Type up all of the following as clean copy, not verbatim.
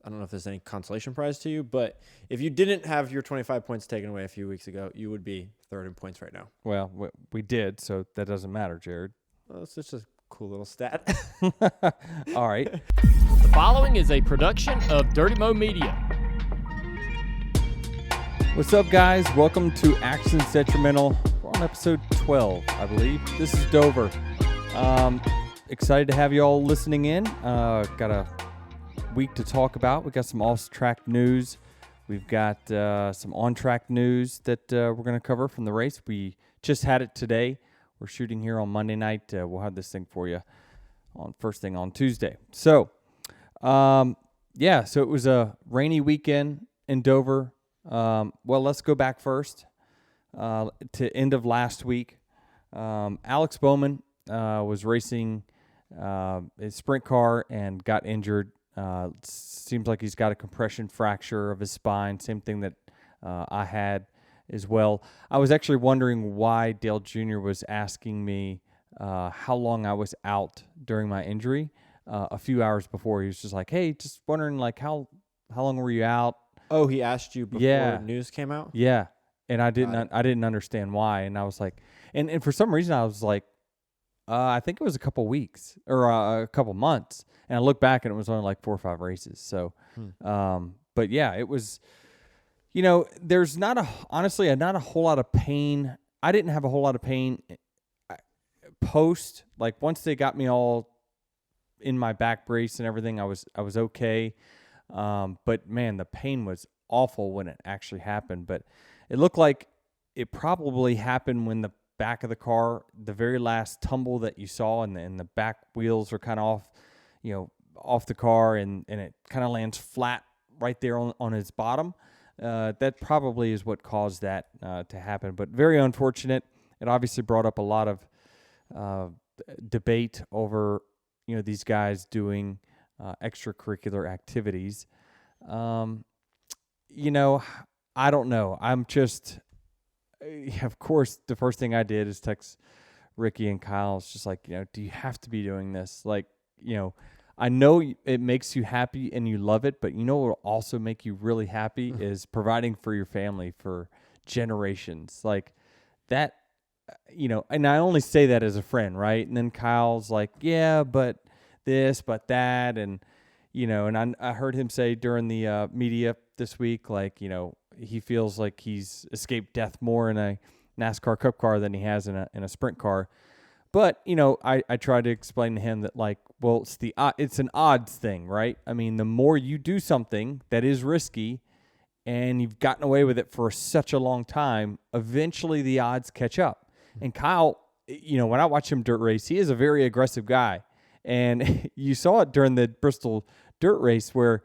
I don't know if there's any consolation prize to you, but if you didn't have your 25 points taken away a few weeks ago, you would be third in points right now. Well, we did, so that doesn't matter, Jared. Well, it's just a cool little stat. All right. The following is a production of Dirty Mo Media. What's up, guys? Welcome to Actions Detrimental. We're on episode 12, I believe. This is Dover. Excited to have you all listening in. Got a week to talk about. We got some off-track news. We've got some on-track news that we're going to cover from the race. We just had it today. We're shooting here on Monday night. We'll have this thing for you on first thing on Tuesday. So, so it was a rainy weekend in Dover. Well, let's go back first to end of last week. Alex Bowman was racing his sprint car and got injured. Seems like he's got a compression fracture of his spine, same thing that I had as well. I was actually wondering why Dale Jr. was asking me how long I was out during my injury. A few hours before, he was just like, "Hey, just wondering, like, how long were you out?" Oh, he asked you before news came out? Yeah, and I didn't understand why, and I was like, and for some reason I was like, I think it was a couple weeks or a couple months, and I looked back and it was only like 4 or 5 races. So, but yeah, it was. There's honestly not a whole lot of pain. I didn't have a whole lot of pain post. Like once they got me all in my back brace and everything, I was okay. But man, the pain was awful when it actually happened. But it looked like it probably happened when the back of the car, the very last tumble that you saw, and the back wheels are kind of off the car, and it kind of lands flat right there on its bottom. That probably is what caused that to happen. But very unfortunate. It obviously brought up a lot of debate over these guys doing extracurricular activities. I don't know. I'm just, of course, the first thing I did is text Ricky and Kyle. It's just like, do you have to be doing this? Like, I know it makes you happy and you love it, but what will also make you really happy is providing for your family for generations. Like that, and I only say that as a friend, right? And then Kyle's like, yeah, but this, but that, and and I heard him say during the media this week, like he feels like he's escaped death more in a NASCAR Cup car than he has in a sprint car. But I tried to explain to him that, like, well, it's an odds thing, right? I mean, the more you do something that is risky, and you've gotten away with it for such a long time, eventually the odds catch up. And Kyle, when I watch him dirt race, he is a very aggressive guy. And you saw it during the Bristol dirt race where,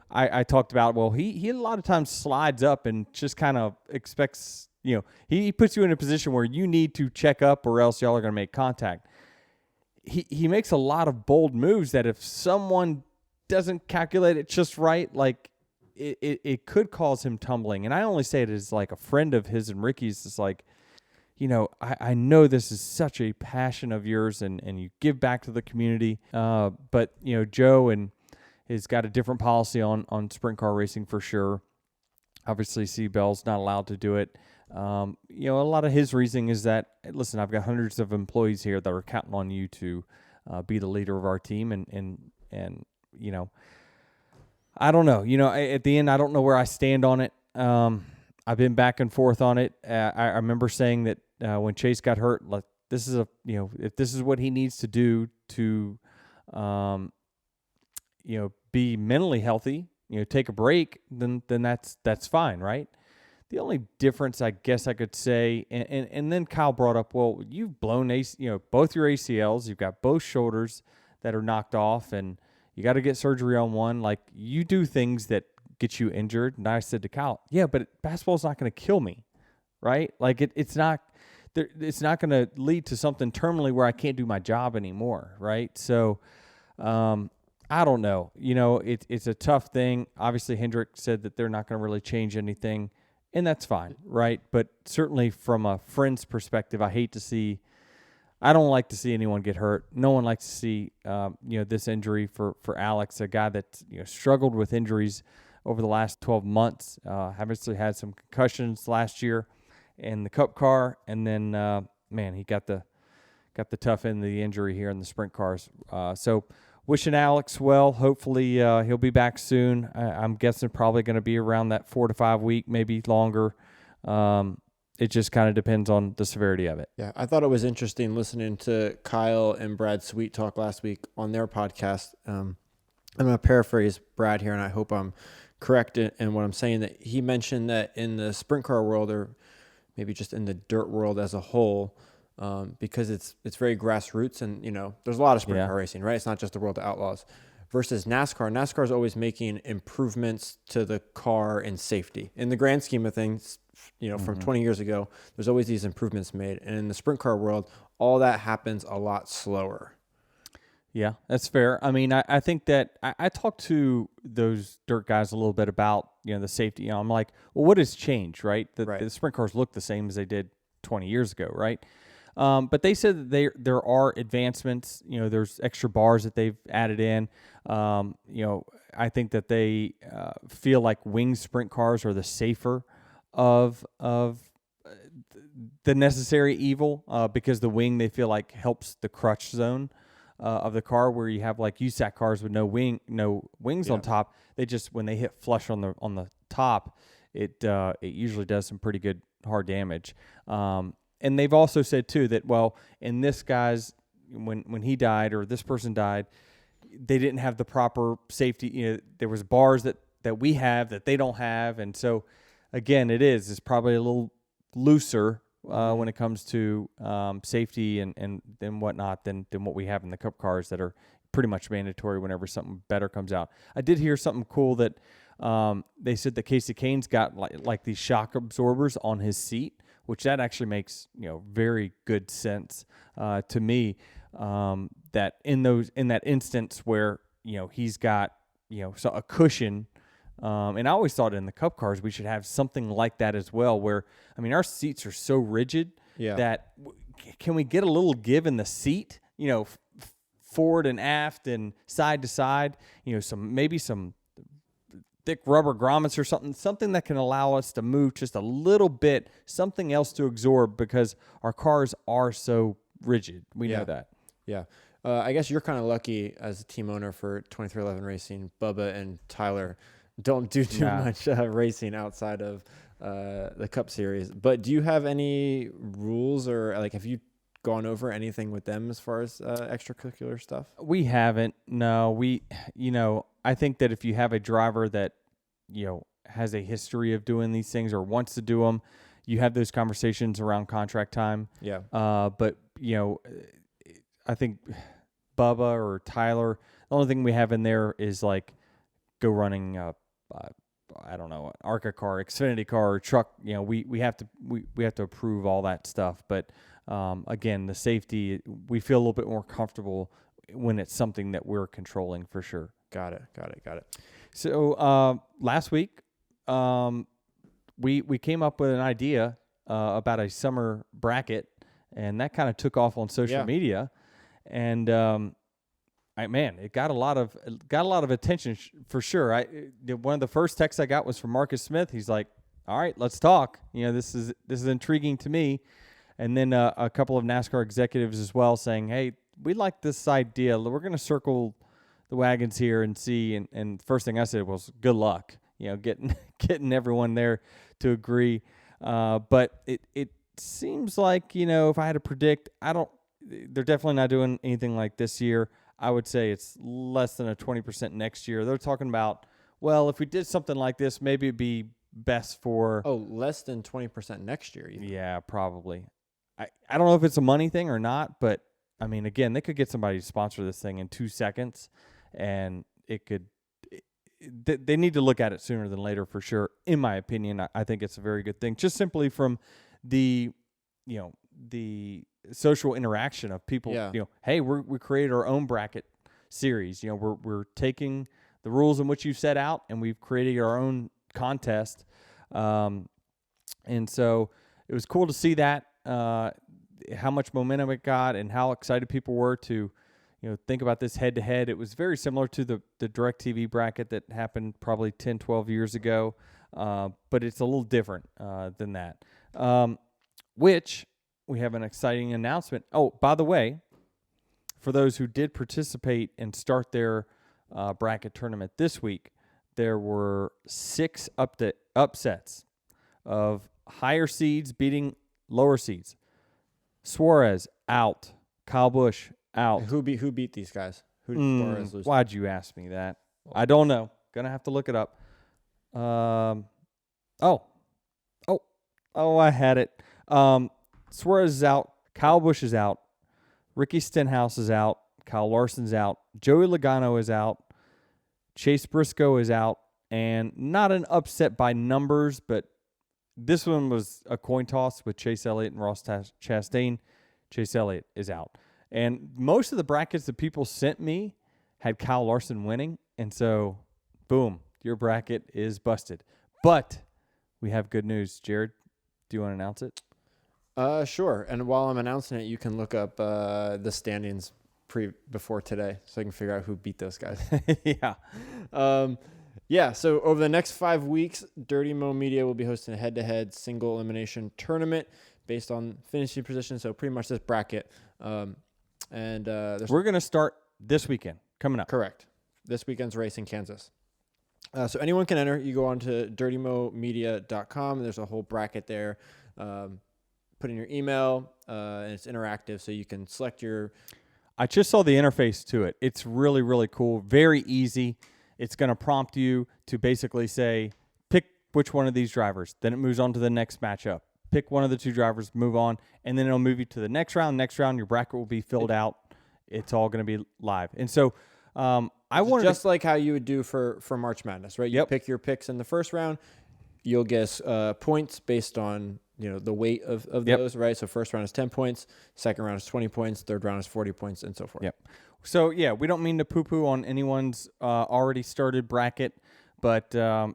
I talked about, well, he a lot of times slides up and just kind of expects, he puts you in a position where you need to check up or else y'all are going to make contact. He makes a lot of bold moves that if someone doesn't calculate it just right, like it could cause him tumbling. And I only say it as like a friend of his and Ricky's. It's like, I know this is such a passion of yours and you give back to the community. But, Joe has got a different policy on sprint car racing for sure. Obviously, C-Bell's not allowed to do it. A lot of his reasoning is that, listen, I've got hundreds of employees here that are counting on you to be the leader of our team. And I don't know. At the end, I don't know where I stand on it. I've been back and forth on it. I remember saying that when Chase got hurt, like, this is if this is what he needs to do to, be mentally healthy, take a break, then that's fine, right? The only difference, I guess I could say, and then Kyle brought up, well, you've blown both your ACLs, you've got both shoulders that are knocked off, and you got to get surgery on one. Like, you do things that get you injured. And I said to Kyle, yeah, but basketball's not going to kill me, right? Like it's not going to lead to something terminally where I can't do my job anymore, right? So, I don't know. It's a tough thing. Obviously, Hendrick said that they're not going to really change anything. And that's fine, right? But certainly from a friend's perspective, I hate to see I don't like to see anyone get hurt. No one likes to see, this injury for Alex, a guy that struggled with injuries over the last 12 months. Obviously had some concussions last year in the Cup car, and then he got the tough end of the injury here in the sprint cars. So wishing Alex well. Hopefully he'll be back soon. I'm guessing probably going to be around that 4 to 5 week, maybe longer. It just kind of depends on the severity of it. Yeah, I thought it was interesting listening to Kyle and Brad Sweet talk last week on their podcast. I'm going to paraphrase Brad here, and I hope I'm correct in what I'm saying, that he mentioned that in the sprint car world, or maybe just in the dirt world as a whole, because it's very grassroots, and there's a lot of sprint car racing, right? It's not just the world of outlaws. Versus NASCAR. NASCAR is always making improvements to the car and safety. In the grand scheme of things, from 20 years ago, there's always these improvements made. And in the sprint car world, all that happens a lot slower. Yeah, that's fair. I mean, I think that I talked to those dirt guys a little bit about, the safety. I'm like, well, what has changed, right? The sprint cars look the same as they did 20 years ago, right? But they said that there are advancements. There's extra bars that they've added in. I think that they feel like wing sprint cars are the safer of the necessary evil, because the wing, they feel like, helps the crutch zone of the car, where you have like USAC cars with no wings on top. They just, when they hit flush on the top, it usually does some pretty good hard damage. And they've also said too that, well, in this guy's, when he died, or this person died, they didn't have the proper safety. There was bars that we have that they don't have, and so again, it's probably a little looser when it comes to safety and whatnot than what we have in the Cup cars that are pretty much mandatory whenever something better comes out. I did hear something cool that they said that Casey Kane's got like these shock absorbers on his seat, which that actually makes very good sense to me. That in that instance where he's got so a cushion. And I always thought in the Cup cars we should have something like that as well, where, I mean, our seats are so rigid that can we get a little give in the seat, forward and aft and side to side, some thick rubber grommets or something that can allow us to move just a little bit, something else to absorb, because our cars are so rigid. We know that. Yeah. I guess you're kind of lucky as a team owner for 2311 Racing. Bubba and Tyler don't do too much racing outside of the Cup Series. But do you have any rules, or have you gone over anything with them as far as extracurricular stuff? We haven't. No, I think that if you have a driver that, has a history of doing these things or wants to do them, you have those conversations around contract time. Yeah. But, I think Bubba or Tyler, the only thing we have in there is go running I don't know, an ARCA car, Xfinity car, or truck. We have to approve all that stuff. But again, the safety, we feel a little bit more comfortable when it's something that we're controlling for sure. Got it. So last week, we came up with an idea about a summer bracket, and that kind of took off on social media, and it got a lot of attention for sure. One of the first texts I got was from Marcus Smith. He's like, "All right, let's talk. This is intriguing to me." And then a couple of NASCAR executives as well saying, "Hey, we like this idea. We're going to circle the wagons here and see." And the first thing I said was, "Good luck, getting everyone there to agree." But it seems like, if I had to predict, they're definitely not doing anything like this year. I would say it's less than a 20% next year. They're talking about, well, if we did something like this, maybe it'd be best for... Oh, less than 20% next year. Yeah, probably. I don't know if it's a money thing or not, but, I mean, again, they could get somebody to sponsor this thing in 2 seconds, and they need to look at it sooner than later for sure. In my opinion, I think it's a very good thing, just simply from the social interaction of people. Hey, we created our own bracket series. We're taking the rules in which you've set out, and we've created our own contest. And so it was cool to see that. how much momentum it got and how excited people were to, think about this head-to-head. It was very similar to the DirecTV bracket that happened probably 10, 12 years ago, but it's a little different than that, which we have an exciting announcement. Oh, by the way, for those who did participate and start their bracket tournament this week, there were 6 upsets of higher seeds beating lower seeds. Suarez out. Kyle Busch out. Who beat these guys? Who did Suarez lose? Why'd you ask me that? I don't know. Gonna have to look it up. I had it. Suarez is out. Kyle Busch is out. Ricky Stenhouse is out. Kyle Larson's out. Joey Logano is out. Chase Briscoe is out. And not an upset by numbers, but this one was a coin toss with Chase Elliott and Ross Chastain. Chase Elliott is out. And most of the brackets that people sent me had Kyle Larson winning. And so, boom, your bracket is busted. But we have good news. Jared, do you want to announce it? Sure. And while I'm announcing it, you can look up the standings before today so I can figure out who beat those guys. Yeah. So over the next 5 weeks, Dirty Mo Media will be hosting a head-to-head single elimination tournament based on finishing position. So pretty much this bracket. We're going to start this weekend coming up. Correct. This weekend's race in Kansas. So anyone can enter. You go on to dirtymomedia.com. There's a whole bracket there. Put in your email, and it's interactive, so you can select your... I just saw the interface to it. It's really, really cool. Very easy. It's going to prompt you to basically say, pick which one of these drivers. Then it moves on to the next matchup. Pick one of the 2 drivers, move on, and then it'll move you to the next round. Next round, your bracket will be filled out. It's all going to be live. And so I wanted just like how you would do for March Madness, right? You pick your picks in the first round. You'll get points based on the weight of those, right? So first round is 10 points, second round is 20 points, third round is 40 points, and so forth. Yep. So we don't mean to poo-poo on anyone's already started bracket, but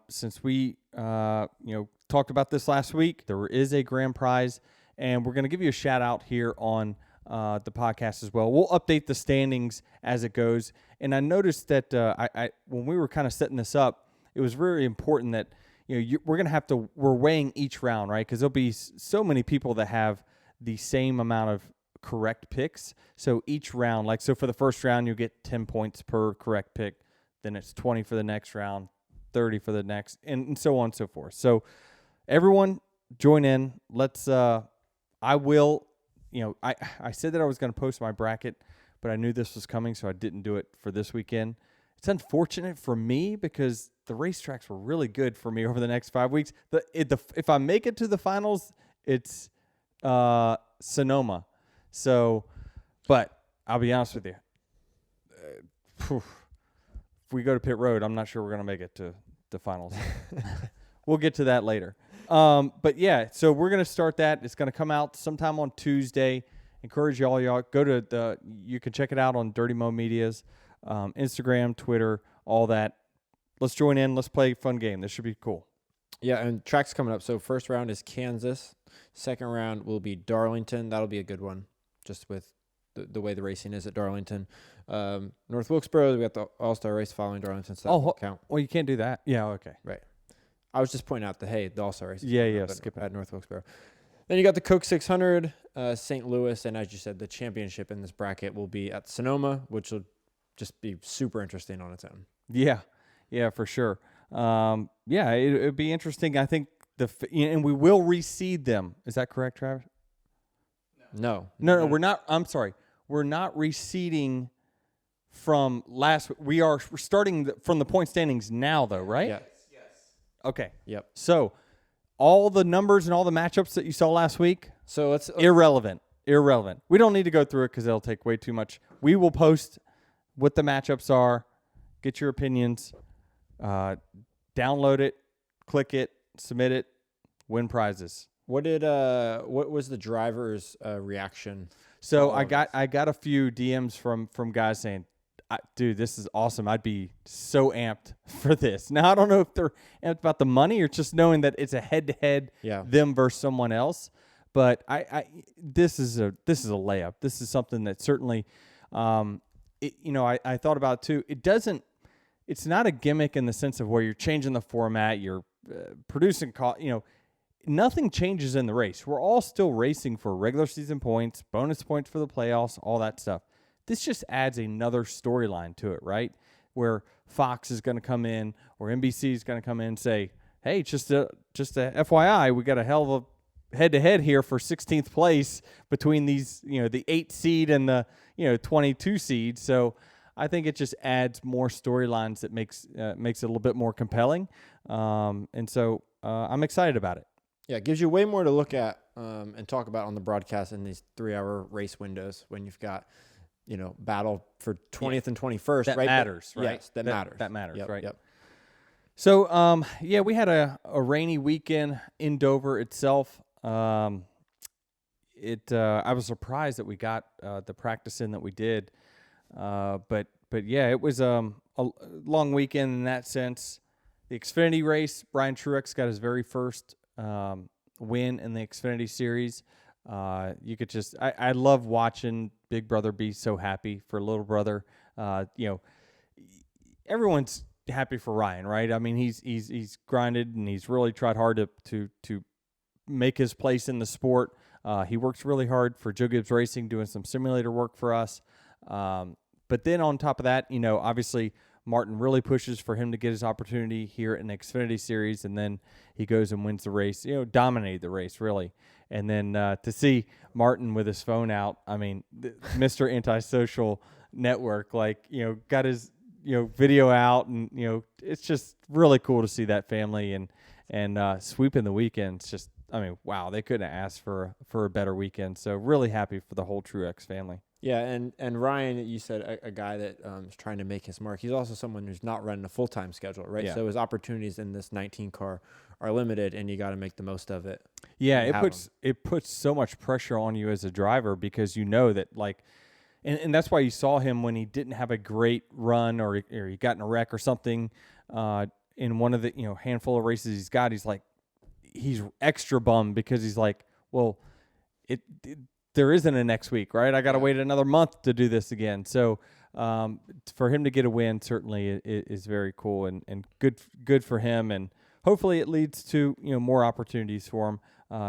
since we talked about this last week, there is a grand prize, and we're going to give you a shout out here on the podcast as well. We'll update the standings as it goes. And I noticed that I when we were kind of setting this up, it was very important that we're weighing each round, right? Because there'll be so many people that have the same amount of correct picks. So each round, for the first round, you get 10 points per correct pick. Then it's 20 for the next round, 30 for the next, and so on and so forth. So everyone join in. Let's, I said that I was going to post my bracket, but I knew this was coming, so I didn't do it for this weekend. It's unfortunate for me because the racetracks were really good for me over the next 5 weeks. If I make it to the finals, it's Sonoma. So, but I'll be honest with you. If we go to pit road, I'm not sure we're going to make it to the finals. We'll get to that later. But yeah, so we're going to start that. It's going to come out sometime on Tuesday. Encourage y'all go to you can check it out on Dirty Mo Media's Instagram, Twitter, all that. Let's join in. Let's play a fun game. This should be cool. Yeah, and tracks coming up. So first round is Kansas. Second round will be Darlington. That'll be a good one, just with the way the racing is at Darlington. North Wilkesboro, we got the All-Star race following Darlington, so that won't count. Well, you can't do that. Yeah, okay. Right. I was just pointing out the All-Star race. Skip it. At North Wilkesboro. Then you got the Coke 600, St. Louis, and as you said, the championship in this bracket will be at Sonoma, which will just be super interesting on its own. Yeah, for sure. It'd be interesting. I think and we will reseed them. Is that correct, Travis? No, we're not. I'm sorry. We're not reseeding from last. We're starting from the point standings now, though, right? Yeah. Yes. Okay. Yep. So all the numbers and all the matchups that you saw last week, so let's irrelevant. We don't need to go through it because it'll take way too much. We will post what the matchups are. Get your opinions. Download it, click it, submit it, win prizes. What was the driver's reaction? So I got a few DMs from guys saying, dude, this is awesome. I'd be so amped for this. Now I don't know if they're amped about the money or just knowing that it's a head-to-head, them versus someone else. But this is a layup. This is something that certainly, I thought about too. It's not a gimmick in the sense of where you're changing the format, you're producing, nothing changes in the race. We're all still racing for regular season points, bonus points for the playoffs, all that stuff. This just adds another storyline to it, right? Where Fox is going to come in or NBC is going to come in and say, hey, just a FYI, we got a hell of a head-to-head here for 16th place between these, the 8 seed and the, 22 seed. So I think it just adds more storylines that makes it a little bit more compelling. And so I'm excited about it. Yeah, it gives you way more to look at and talk about on the broadcast in these 3-hour race windows when you've got, battle for 20th and 21st. That right? matters, right? Yes, that matters. That matters, Yep, right? Yep. So, we had a rainy weekend in Dover itself. I was surprised that we got the practice in that we did. But yeah, it was a long weekend in that sense. The Xfinity race, Brian Truex got his very first win in the Xfinity Series. You could just, I love watching Big Brother be so happy for little brother. Everyone's happy for Ryan, right? I mean, he's grinded and he's really tried hard to make his place in the sport. He works really hard for Joe Gibbs Racing, doing some simulator work for us. But then on top of that, obviously Martin really pushes for him to get his opportunity here in the Xfinity Series, and then he goes and wins the race, dominated the race, really. And then to see Martin with his phone out, I mean, Mr. Antisocial Network, got his, video out, and, it's just really cool to see that family and sweeping the weekends. Just, I mean, wow, they couldn't have asked for a better weekend. So really happy for the whole Truex family. Yeah, and Ryan, you said a guy that is trying to make his mark. He's also someone who's not running a full-time schedule, right? Yeah. So his opportunities in this 19 car are limited, and you got to make the most of it. Yeah, it puts so much pressure on you as a driver because you know that, and that's why you saw him when he didn't have a great run or he got in a wreck or something in one of the handful of races he's got. He's extra bummed because he's like, well, there isn't a next week, right? I got to wait another month to do this again. So for him to get a win certainly is very cool and good for him. And hopefully it leads to more opportunities for him.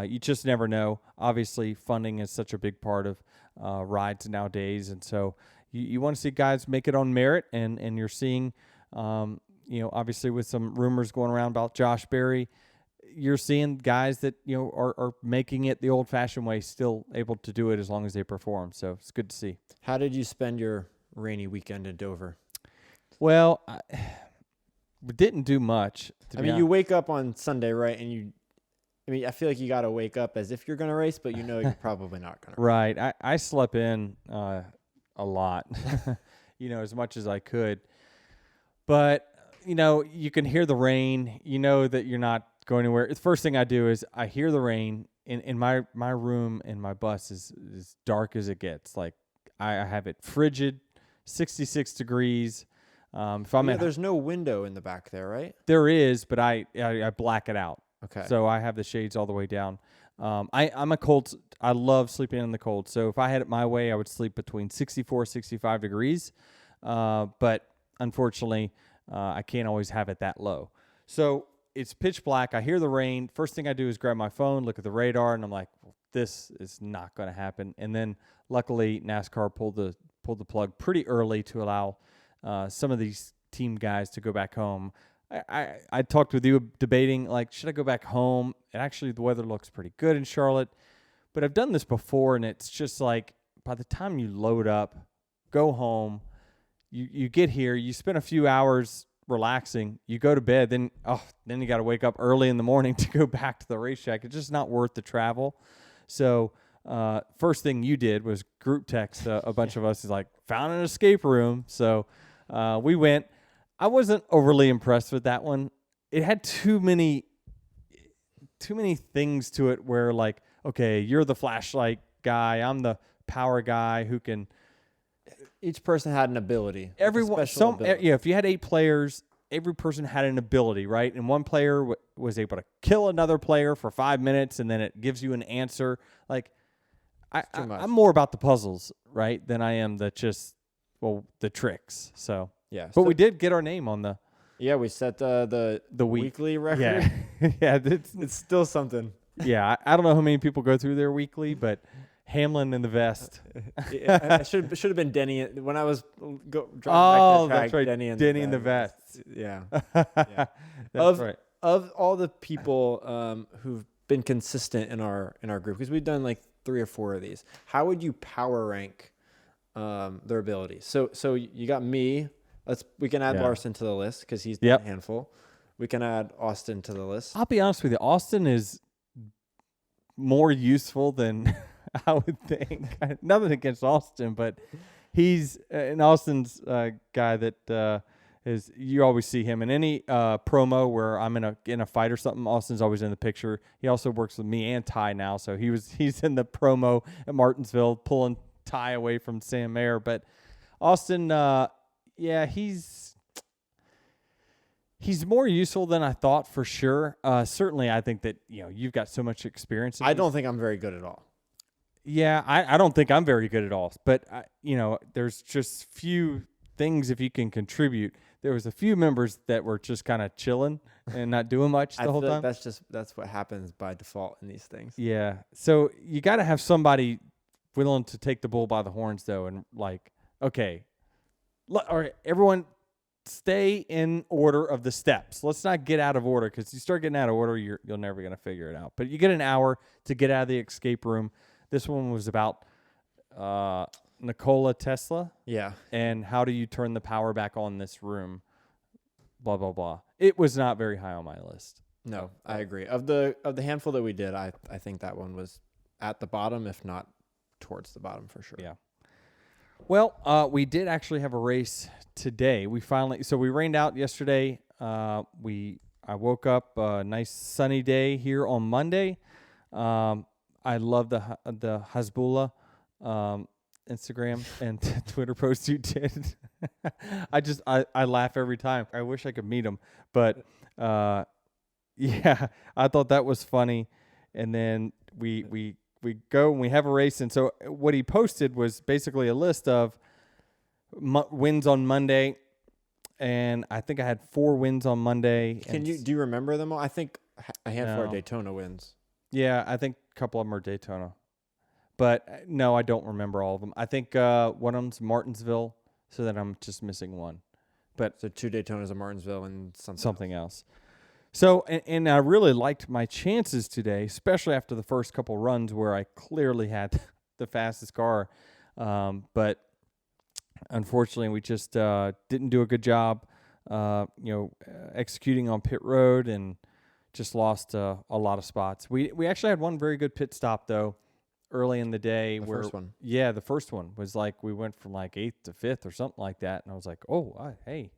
You just never know. Obviously, funding is such a big part of rides nowadays, and so you want to see guys make it on merit. And you're seeing, obviously with some rumors going around about Josh Berry, you're seeing guys that are making it the old-fashioned way, still able to do it as long as they perform. So it's good to see. How did you spend your rainy weekend in Dover? Well, we didn't do much. You wake up on Sunday, right? And I feel like you got to wake up as if you're going to race, but you're probably not going to. Right. I slept in a lot, as much as I could. But, you can hear the rain. You know that you're not going anywhere. The first thing I do is I hear the rain. In my room in my bus is as dark as it gets. Like I have it frigid, 66 degrees. There's no window in the back there, right? There is, but I black it out. Okay. So I have the shades all the way down. I'm a cold. I love sleeping in the cold. So if I had it my way, I would sleep between 64, 65 degrees. But unfortunately, I can't always have it that low. So it's pitch black. I hear the rain. First thing I do is grab my phone, look at the radar, and I'm like, well, this is not going to happen. And then luckily NASCAR pulled the plug pretty early to allow some of these team guys to go back home. I talked with you debating, should I go back home? And actually the weather looks pretty good in Charlotte, but I've done this before, and it's just like by the time you load up, go home, you get here, you spend a few hours relaxing, you go to bed, then you got to wake up early in the morning to go back to the racetrack. It's just not worth the travel. So first thing you did was group text a bunch of us, is like, found an escape room. So we went. I wasn't overly impressed with that one. It had too many things to it where, okay, you're the flashlight guy, I'm the power guy who can. Each person had an ability. Everyone, if you had 8 players, every person had an ability, right? And one player was able to kill another player for 5 minutes, and then it gives you an answer. Like, I'm more about the puzzles, right, than I am the tricks. So, Yeah. But we did get our name on the. Yeah, we set the weekly record. Yeah, yeah, it's still something. Yeah, I don't know how many people go through their weekly, but Hamlin in the vest. It should have been Denny when I was driving back Oh, that track. that's right. Denny in the vest. Yeah. That's right. Of all the people who've been consistent in our group, because we've done like 3 or 4 of these, how would you power rank their abilities? So you got me. We can add Larson to the list because he's a handful. We can add Austin to the list. I'll be honest with you. Austin is more useful than I would think. Nothing against Austin, but he's an Austin's guy that is. You always see him in any promo where I'm in a fight or something. Austin's always in the picture. He also works with me and Ty now, so he's in the promo at Martinsville pulling Ty away from Sam Mayer. But Austin, he's more useful than I thought for sure. Certainly, I think that you've got so much experience. I don't think I'm very good at all. Yeah, I don't think I'm very good at all. But there's just few things if you can contribute. There was a few members that were just kind of chilling and not doing much the whole time. That's what happens by default in these things. Yeah, so you got to have somebody willing to take the bull by the horns though, and like, okay, all right, everyone. Stay in order of the steps. Let's not get out of order, because you start getting out of order, you're never going to figure it out. But you get an hour to get out of the escape room. This one was about Nikola Tesla. Yeah. And how do you turn the power back on this room? Blah, blah, blah. It was not very high on my list. No, I agree. Of the handful that we did, I think that one was at the bottom, if not towards the bottom for sure. Yeah. Well, we did actually have a race today. We rained out yesterday. I woke up a nice sunny day here on Monday. I love the Hasbullah Instagram and Twitter post you did. I laugh every time. I wish I could meet him, but yeah, I thought that was funny. And then we go and we have a race. And so what he posted was basically a list of wins on Monday. And I think I had 4 wins on Monday. Do you remember them all? I think a handful of Daytona wins. Yeah, I think a couple of them are Daytona. But no, I don't remember all of them. I think one of them's Martinsville, so that I'm just missing one. So 2 Daytonas of Martinsville and something else. So, and I really liked my chances today, especially after the first couple runs where I clearly had the fastest car. But unfortunately, we just didn't do a good job, executing on pit road, and just lost a lot of spots. We actually had one very good pit stop, though, early in the day. First one. Yeah, the first one was like we went from like 8th to 5th or something like that. And I was like, hey,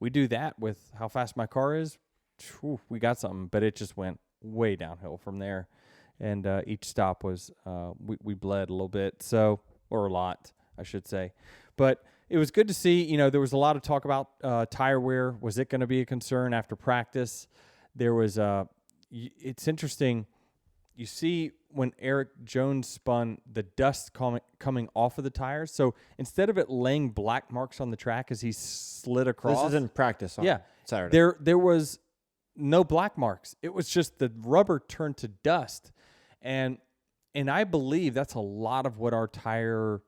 we do that with how fast my car is. Whew, we got something, but it just went way downhill from there. And each stop was, we bled a little bit, or a lot, I should say. But it was good to see, there was a lot of talk about tire wear. Was it going to be a concern after practice? There was, it's interesting. You see when Eric Jones spun, the dust coming off of the tires. So instead of it laying black marks on the track as he slid across. This is in practice on Saturday. There was no black marks. It was just the rubber turned to dust. And I believe that's a lot of what our tire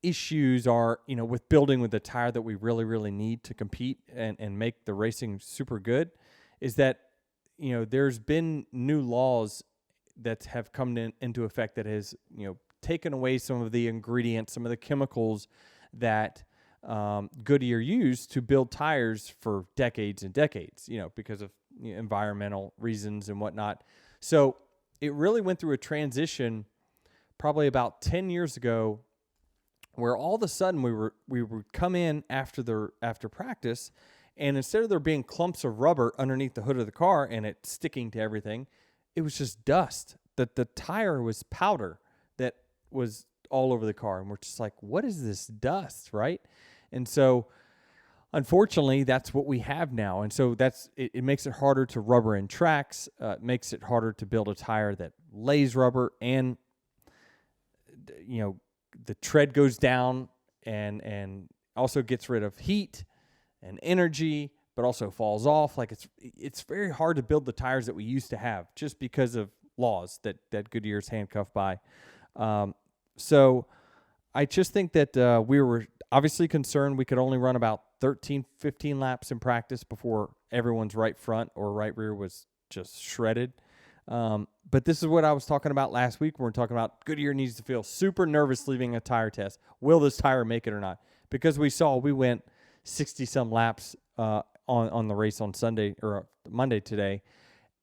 issues are, with building with the tire that we really, really need to compete and make the racing super good, is that, there's been new laws that have come into effect that has, taken away some of the ingredients, some of the chemicals that Goodyear used to build tires for decades and decades, because of environmental reasons and whatnot. So it really went through a transition probably about 10 years ago, where all of a sudden we would come in after practice, and instead of there being clumps of rubber underneath the hood of the car and it sticking to everything, it was just dust. The tire was powder that was all over the car, and we're just like, what is this dust, right? And so unfortunately, that's what we have now. And so it makes it harder to rubber in tracks. It makes it harder to build a tire that lays rubber, and the tread goes down and also gets rid of heat and energy, but also falls off. Like it's very hard to build the tires that we used to have just because of laws that Goodyear's handcuffed by. So I just think that we were obviously concerned we could only run about 13, 15 laps in practice before everyone's right front or right rear was just shredded. But this is what I was talking about last week. We're talking about Goodyear needs to feel super nervous leaving a tire test. Will this tire make it or not? Because we went 60-some laps on the race on Sunday or Monday today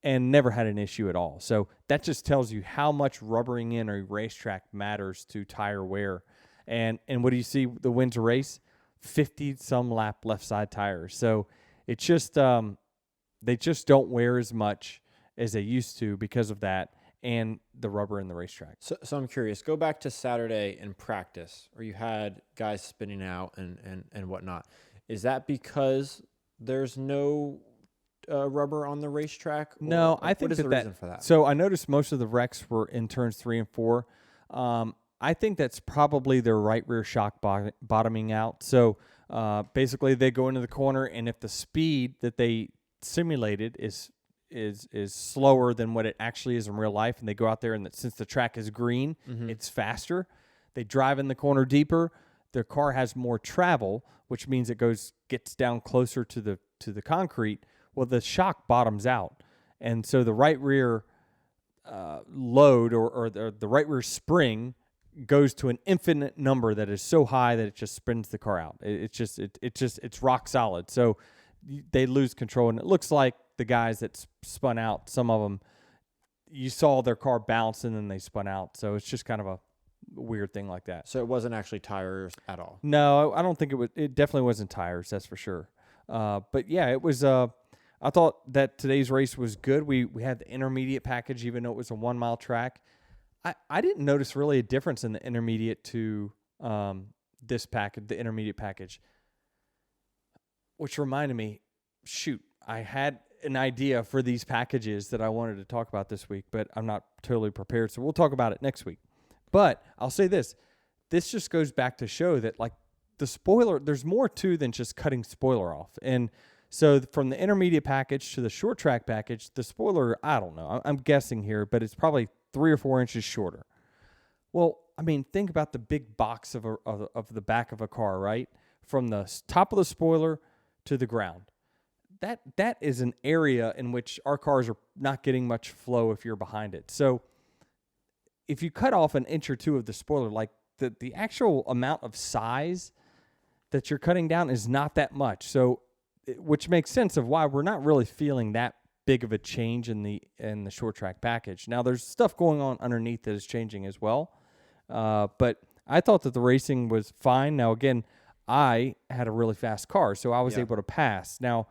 and never had an issue at all. So that just tells you how much rubbering in a racetrack matters to tire wear. And what do you see the win to race? 50-some lap left side tires. So it's just they just don't wear as much as they used to because of that and the rubber in the racetrack. So I'm curious. Go back to Saturday in practice where you had guys spinning out and whatnot. Is that because there's no rubber on the racetrack? No, I think what is the reason for that? So I noticed most of the wrecks were in turns 3 and 4. I think that's probably their right rear shock bottoming out. So basically they go into the corner, and if the speed that they simulated is slower than what it actually is in real life, and they go out there, and since the track is green, it's faster. They drive in the corner deeper. Their car has more travel, which means it gets down closer to the concrete. Well, the shock bottoms out, and so the right rear load or the right rear spring goes to an infinite number that is so high that it just spins the car out. It's rock solid. So they lose control, and it looks like the guys that spun out, some of them, you saw their car bounce and then they spun out. So it's just kind of a weird thing like that. So it wasn't actually tires at all? No, I don't think it was. It definitely wasn't tires, that's for sure. But yeah, it was. I thought that today's race was good. We had the intermediate package, even though it was a 1 mile track. I didn't notice really a difference in the intermediate to this package, the intermediate package. Which reminded me, I had an idea for these packages that I wanted to talk about this week, but I'm not totally prepared, so we'll talk about it next week. But I'll say this just goes back to show that, like, the spoiler, there's more to than just cutting spoiler off. And so from the intermediate package to the short track package, the spoiler, I don't know, I'm guessing here, but it's probably 3 or 4 inches shorter. Well, I mean, think about the big box of the back of a car, right? From the top of the spoiler to the ground. That is an area in which our cars are not getting much flow if you're behind it. So if you cut off an inch or two of the spoiler, like the actual amount of size that you're cutting down is not that much. So, which makes sense of why we're not really feeling that big of a change in the short track package. Now there's stuff going on underneath that is changing as well. But I thought that the racing was fine. Now again, I had a really fast car, so I was able to pass. Now,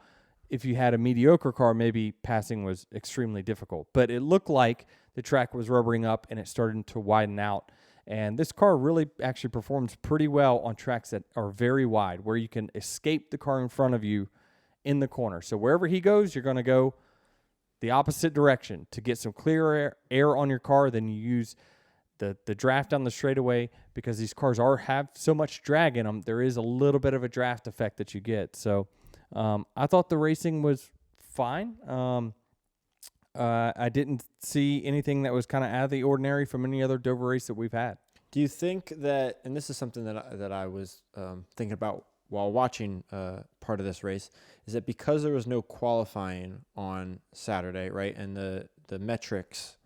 if you had a mediocre car, maybe passing was extremely difficult. But it looked like the track was rubbering up and it started to widen out. And this car really actually performs pretty well on tracks that are very wide, where you can escape the car in front of you in the corner. So wherever he goes, you're going to go the opposite direction to get some clear air on your car. Then you use the draft down the straightaway, because these cars have so much drag in them. There is a little bit of a draft effect that you get. So I thought the racing was fine. I didn't see anything that was kind of out of the ordinary from any other Dover race that we've had. Do you think that, and this is something that I was thinking about while watching part of this race, is that because there was no qualifying on Saturday, right, and the metrics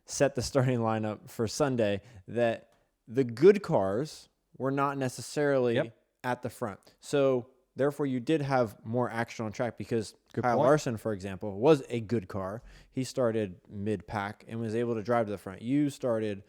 set the starting lineup for Sunday, that the good cars were not necessarily at the front. So therefore, you did have more action on track, because Kyle Larson, for example, was a good car. He started mid-pack and was able to drive to the front. You started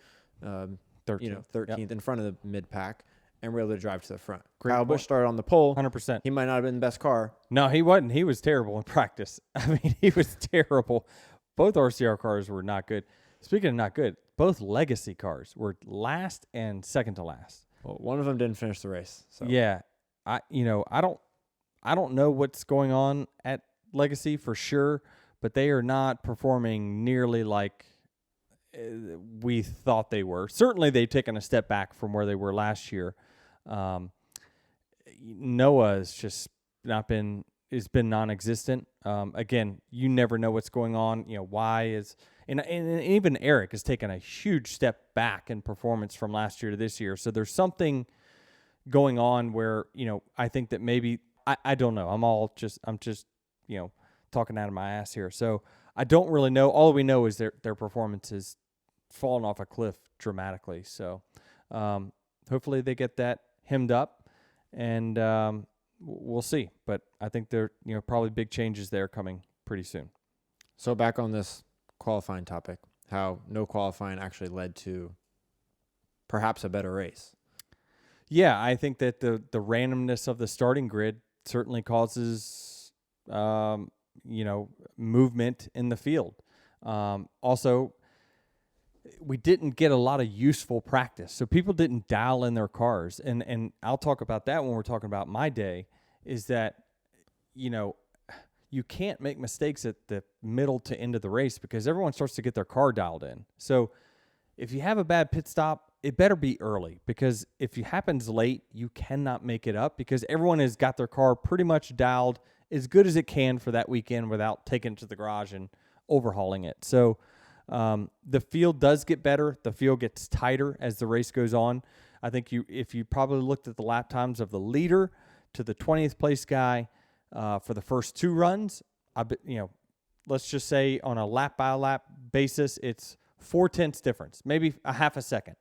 13th in front of the mid-pack and were able to drive to the front. Kyle Busch started on the pole. 100%. He might not have been the best car. No, he wasn't. He was terrible in practice. I mean, he was terrible. Both RCR cars were not good. Speaking of not good, both legacy cars were last and second to last. Well, one of them didn't finish the race. So. Yeah. I don't know what's going on at Legacy for sure, but they are not performing nearly like we thought they were. Certainly, they've taken a step back from where they were last year. Noah has just not been. It's been non-existent. Again, you never know what's going on. Why is and even Eric has taken a huge step back in performance from last year to this year. So there's something going on where I think that maybe I don't know. I'm just talking out of my ass here. So I don't really know. All we know is their performance has fallen off a cliff dramatically. So hopefully they get that hemmed up, and we'll see. But I think there probably big changes there coming pretty soon. So back on this qualifying topic, how no qualifying actually led to perhaps a better race. Yeah, I think that the randomness of the starting grid certainly causes movement in the field. Also, we didn't get a lot of useful practice, so people didn't dial in their cars. And I'll talk about that when we're talking about my day, is that you can't make mistakes at the middle to end of the race because everyone starts to get their car dialed in. So if you have a bad pit stop, it better be early, because if it happens late, you cannot make it up because everyone has got their car pretty much dialed as good as it can for that weekend without taking it to the garage and overhauling it. So the field does get better. The field gets tighter as the race goes on. I think if you probably looked at the lap times of the leader to the 20th place guy for the first two runs, let's just say on a lap by lap basis, it's 0.4 difference, maybe a half a second.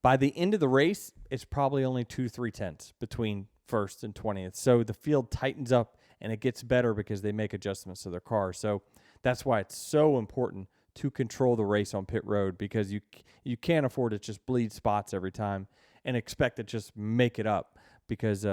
By the end of the race, it's probably only 2-3 between first and 20th. So the field tightens up and it gets better because they make adjustments to their car. So that's why it's so important to control the race on pit road, because you can't afford to just bleed spots every time and expect to just make it up, because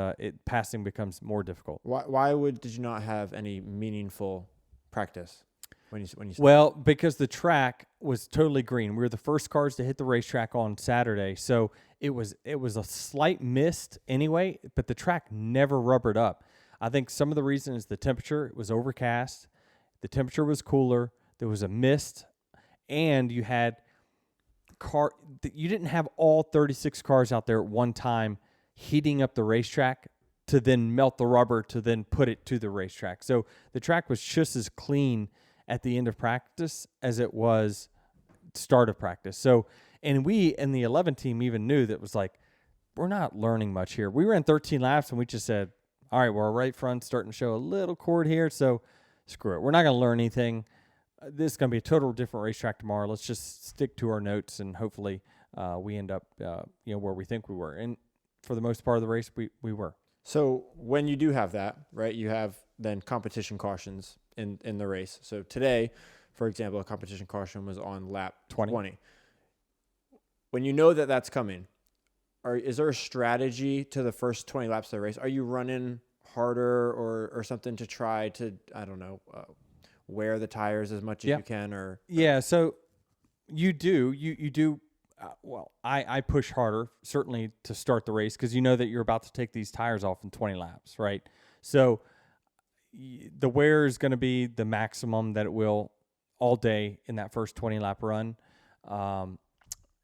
passing becomes more difficult. Why did you not have any meaningful practice when you started? Well, because the track was totally green. We were the first cars to hit the racetrack on Saturday, so it was a slight mist anyway, but the track never rubbered up. I think some of the reason is the temperature. It was overcast. The temperature was cooler. There was a mist, and you didn't have all 36 cars out there at one time heating up the racetrack to then melt the rubber to then put it to the racetrack. So the track was just as clean at the end of practice as it was start of practice. So, and we in the 11 team even knew that was like, we're not learning much here. We ran 13 laps and we just said, all right, well, our right front's starting to show a little cord here, so screw it. We're not going to learn anything. This is going to be a total different racetrack tomorrow. Let's just stick to our notes, and hopefully we end up where we think we were. And for the most part of the race, we were. So when you do have that, right, you have then competition cautions in the race. So today, for example, a competition caution was on lap 20. When you know that that's coming, is there a strategy to the first 20 laps of the race? Are you running harder or something to try to, I don't know, wear the tires as much as you can? Yeah, so you do. You do. Well, I push harder, certainly, to start the race, because you know that you're about to take these tires off in 20 laps, right? So the wear is going to be the maximum that it will all day in that first 20-lap run.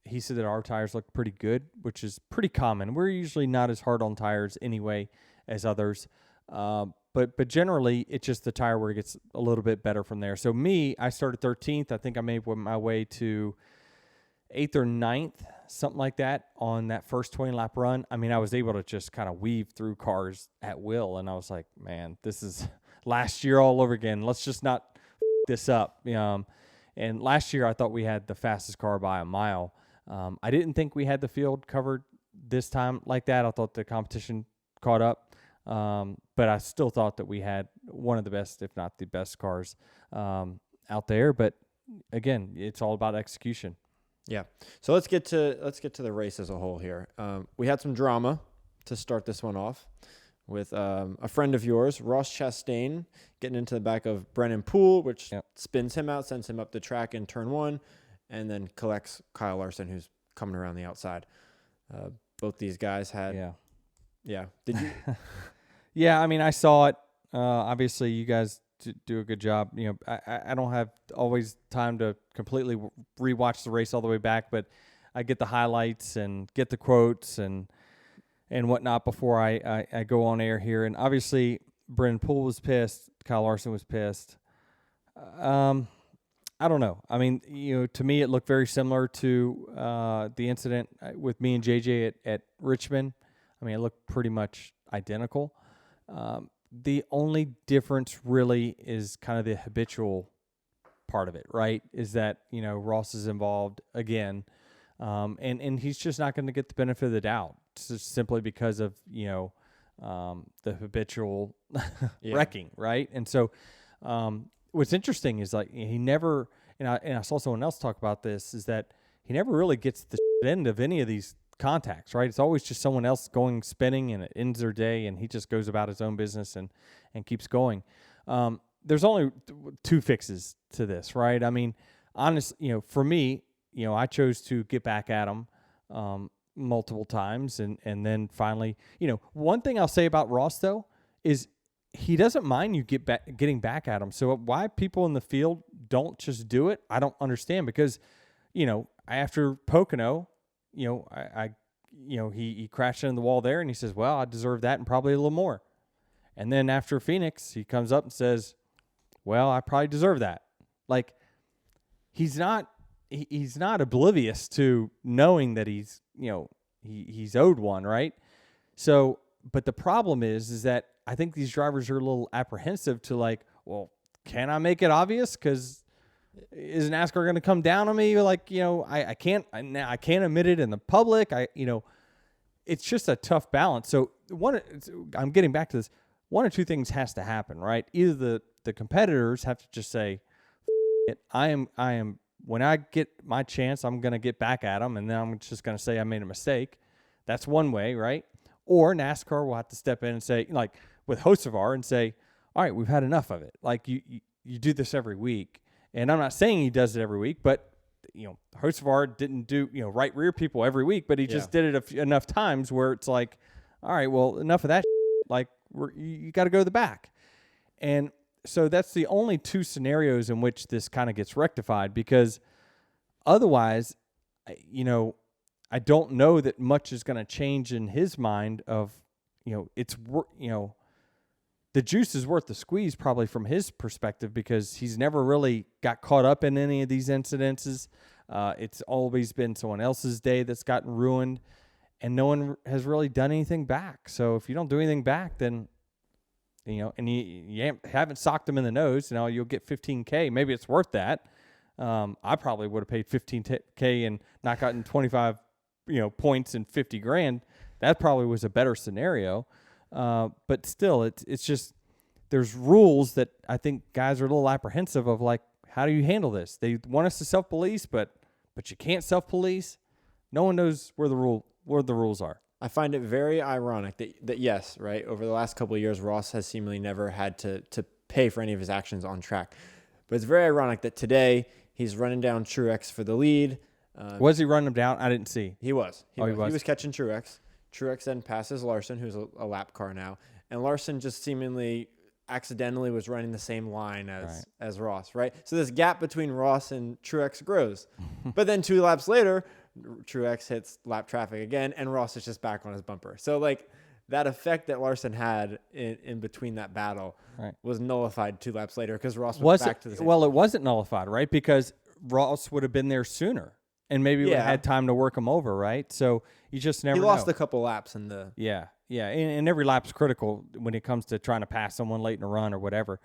He said that our tires look pretty good, which is pretty common. We're usually not as hard on tires anyway as others. But generally, it's just the tire where it gets a little bit better from there. So I started 13th. I think I made my way to 8th or 9th, something like that, on that first 20-lap run. I mean, I was able to just kind of weave through cars at will, and I was like, man, this is last year all over again. Let's just not this up. And last year, I thought we had the fastest car by a mile. I didn't think we had the field covered this time like that. I thought the competition caught up, but I still thought that we had one of the best, if not the best, cars out there. But again, it's all about execution. Yeah. So let's get to the race as a whole here. We had some drama to start this one off with a friend of yours, Ross Chastain, getting into the back of Brennan Poole, which spins him out, sends him up the track in turn one, and then collects Kyle Larson, who's coming around the outside. Both these guys had Yeah. Did you? Yeah, I mean, I saw it. Obviously, you guys do a good job. You know, I don't have always time to completely rewatch the race all the way back, but I get the highlights and get the quotes and whatnot before I go on air here. And obviously, Brennan Poole was pissed. Kyle Larson was pissed. I don't know. I mean, you know, to me, it looked very similar to the incident with me and JJ at Richmond. I mean, it looked pretty much identical. The only difference really is kind of the habitual part of it, right? Is that, you know, Ross is involved again, and he's just not going to get the benefit of the doubt simply because of, you know, the habitual wrecking, right? And so what's interesting is, like, he never, and I saw someone else talk about this, is that he never really gets the end of any of these contacts, right? It's always just someone else going spinning, and it ends their day, and he just goes about his own business and keeps going. There's only two fixes to this, right? I mean, honestly, you know, for me, you know, I chose to get back at him multiple times, and then finally, you know, one thing I'll say about Ross though is he doesn't mind you getting back at him. So why people in the field don't just do it, I don't understand, because, you know, after Pocono, you know, you know, he crashed into the wall there, and he says, well, I deserve that and probably a little more. And then after Phoenix, he comes up and says, well, I probably deserve that. Like, he's not oblivious to knowing that he's, you know, he's owed one, right? So, but the problem is that I think these drivers are a little apprehensive to, like, well, can I make it obvious? Because is NASCAR going to come down on me? Like, you know, I can't admit it in the public. You know, it's just a tough balance. So I'm getting back to this. One or two things has to happen, right? Either the competitors have to just say, it, I am, when I get my chance, I'm going to get back at them, and then I'm just going to say I made a mistake. That's one way, right? Or NASCAR will have to step in and say, like with Hocevar, and say, all right, we've had enough of it. Like, you do this every week. And I'm not saying he does it every week, but, you know, Hocevar didn't do, you know, right rear people every week, but he just did it enough times where it's like, all right, well, enough of that. Like, you got to go to the back. And so that's the only two scenarios in which this kind of gets rectified, because otherwise, you know, I don't know that much is going to change in his mind of, you know, you know, the juice is worth the squeeze probably from his perspective, because he's never really got caught up in any of these incidences. It's always been someone else's day that's gotten ruined, and no one has really done anything back. So if you don't do anything back, then, you know, and you haven't socked him in the nose, you know, you'll get $15K. Maybe it's worth that. I probably would have paid $15K and not gotten 25, you know, points and $50,000. That probably was a better scenario. But still, it's just, there's rules that I think guys are a little apprehensive of, like, how do you handle this? They want us to self-police, but you can't self-police. No one knows where the rules are. I find it very ironic that yes, right, over the last couple of years, Ross has seemingly never had to pay for any of his actions on track. But it's very ironic that today he's running down Truex for the lead. Was he running him down? I didn't see. He was. He was catching Truex. Truex then passes Larson, who's a lap car now. And Larson just seemingly accidentally was running the same line as Ross, right? So this gap between Ross and Truex grows. But then 2 laps later, Truex hits lap traffic again, and Ross is just back on his bumper. So, like, that effect that Larson had in between that battle was nullified 2 laps later, because Ross was back to the same. Well, it wasn't nullified, right? Because Ross would have been there sooner, and maybe would have had time to work him over, right? So you just never know. He lost a couple laps in the... Yeah. And every lap's critical when it comes to trying to pass someone late in a run or whatever.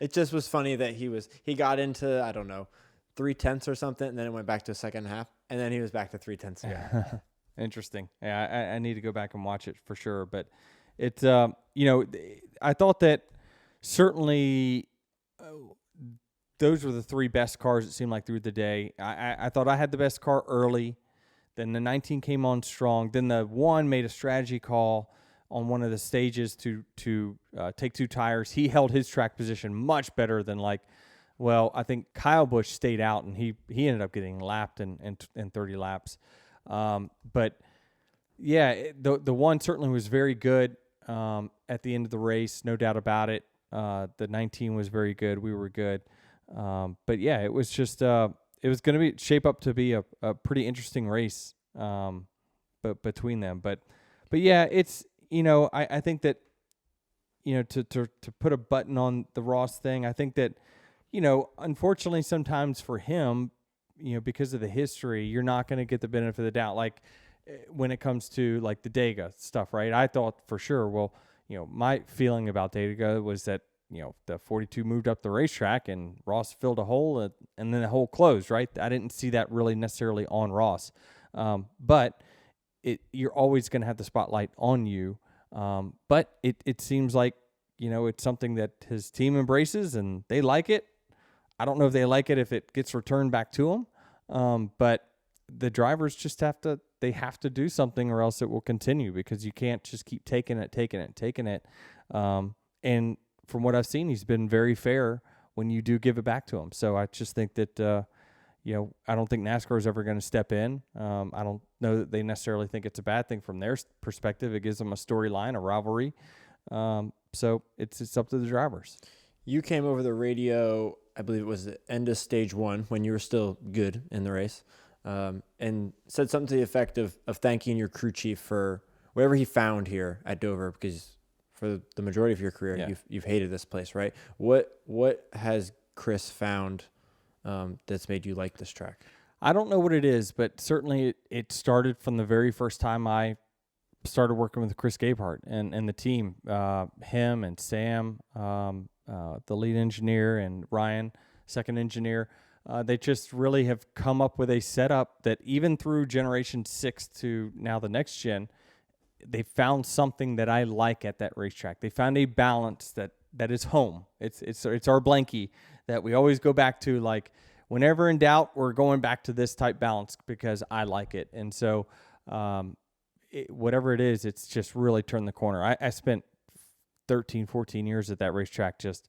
It just was funny that he got into, I don't know, 3/10 or something, and then it went back to a second half, and then he was back to 3/10 again. Interesting. Yeah, I need to go back and watch it for sure. But it's, you know, I thought that certainly those were the 3 best cars, it seemed like, through the day. I thought I had the best car early. Then the 19 came on strong. Then the 1 made a strategy call on one of the stages to take 2 tires. He held his track position much better than, like, well, I think Kyle Busch stayed out, and he ended up getting lapped in 30 laps. But the one certainly was very good at the end of the race, no doubt about it. The 19 was very good. We were good. But yeah, it was just it was going to shape up to be a pretty interesting race but between them. But yeah, it's, I think that, to put a button on the Ross thing, I think that, unfortunately sometimes for him, because of the history, you're not going to get the benefit of the doubt. Like when it comes to like the Dega stuff, right? I thought for sure, well, my feeling about Dega was that, the 42 moved up the racetrack and Ross filled a hole and then the hole closed, right? I didn't see that really necessarily on Ross. But you're always going to have the spotlight on you. But it seems like, it's something that his team embraces and they like it. I don't know if they like it if it gets returned back to them. But the drivers just have to do something or else it will continue, because you can't just keep taking it. And from what I've seen, he's been very fair when you do give it back to him. So I just think that, I don't think NASCAR is ever going to step in. I don't know that they necessarily think it's a bad thing from their perspective. It gives them a storyline, a rivalry. So it's up to the drivers. You came over the radio, I believe it was the end of stage 1 when you were still good in the race, and said something to the effect of thanking your crew chief for whatever he found here at Dover, because for the majority of your career, you've hated this place, right? What has Chris found that's made you like this track? I don't know what it is, but certainly it started from the very first time I started working with Chris Gabehart and the team, him and Sam, the lead engineer, and Ryan, second engineer. They just really have come up with a setup that even through generation 6 to now the next gen, they found something that I like at that racetrack. They found a balance that is home. It's our blankie that we always go back to. Like whenever in doubt, we're going back to this type balance because I like it. And so, whatever it is, it's just really turned the corner. I spent 13, 14 years at that racetrack just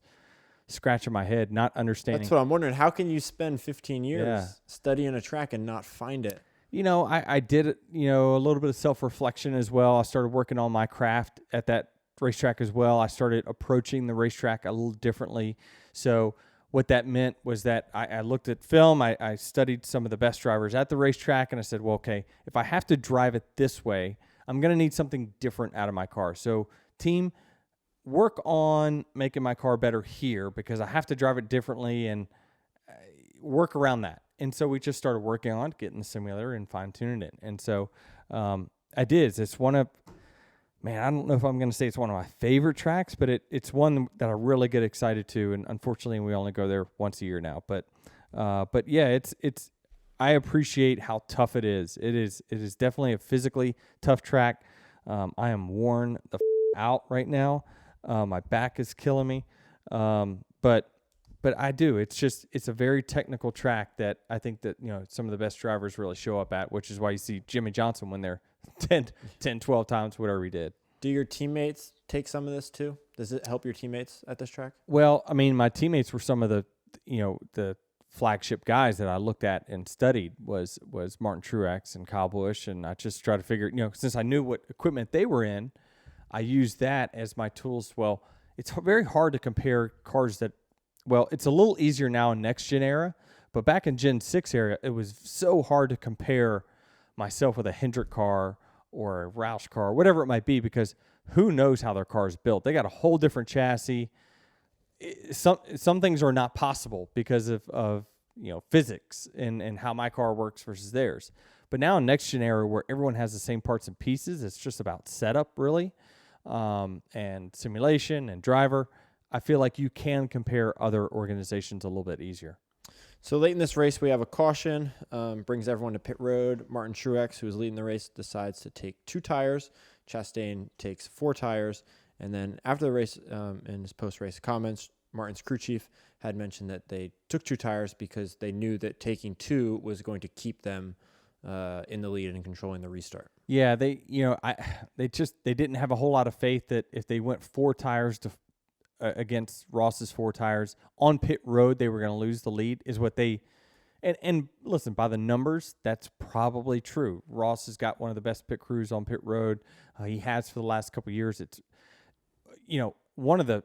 scratching my head, not understanding. That's what I'm wondering. How can you spend 15 years studying a track and not find it? I did, a little bit of self-reflection as well. I started working on my craft at that racetrack as well. I started approaching the racetrack a little differently. So what that meant was that I looked at film, I studied some of the best drivers at the racetrack, and I said, well, okay, if I have to drive it this way, I'm going to need something different out of my car. So team, work on making my car better here because I have to drive it differently and work around that. And so we just started working on getting the simulator and fine-tuning it. And so I did. It's one of, I don't know if I'm going to say it's one of my favorite tracks, but it's one that I really get excited to. And unfortunately, we only go there once a year now. But yeah, it's. I appreciate how tough it is. It is definitely a physically tough track. I am worn the out right now. My back is killing me. But I do. It's a very technical track that I think that, some of the best drivers really show up at, which is why you see Jimmy Johnson win there 10, 12 times, whatever he did. Do your teammates take some of this too? Does it help your teammates at this track? Well, my teammates were some of the flagship guys that I looked at and studied was Martin Truex and Kyle Busch. And I just tried to figure, since I knew what equipment they were in, I used that as my tools. Well, it's very hard to compare cars that, well, it's a little easier now in next gen era, but back in Gen 6 era, it was so hard to compare myself with a Hendrick car or a Roush car, whatever it might be, because who knows how their car is built. They got a whole different chassis. Some things are not possible because of physics and how my car works versus theirs. But now in next gen era where everyone has the same parts and pieces, it's just about setup really, and simulation and driver. I feel like you can compare other organizations a little bit easier. So late in this race, we have a caution, brings everyone to pit road. Martin Truex, who is leading the race, decides to take 2 tires. Chastain takes 4 tires. And then after the race, in his post-race comments, Martin's crew chief had mentioned that they took 2 tires because they knew that taking 2 was going to keep them in the lead and controlling the restart. Yeah, they didn't have a whole lot of faith that if they went 4 tires to against Ross's 4 tires on pit road, they were going to lose the lead, is what they And listen, by the numbers, that's probably true. Ross has got one of the best pit crews on pit road. He has for the last couple of years. It's, one of the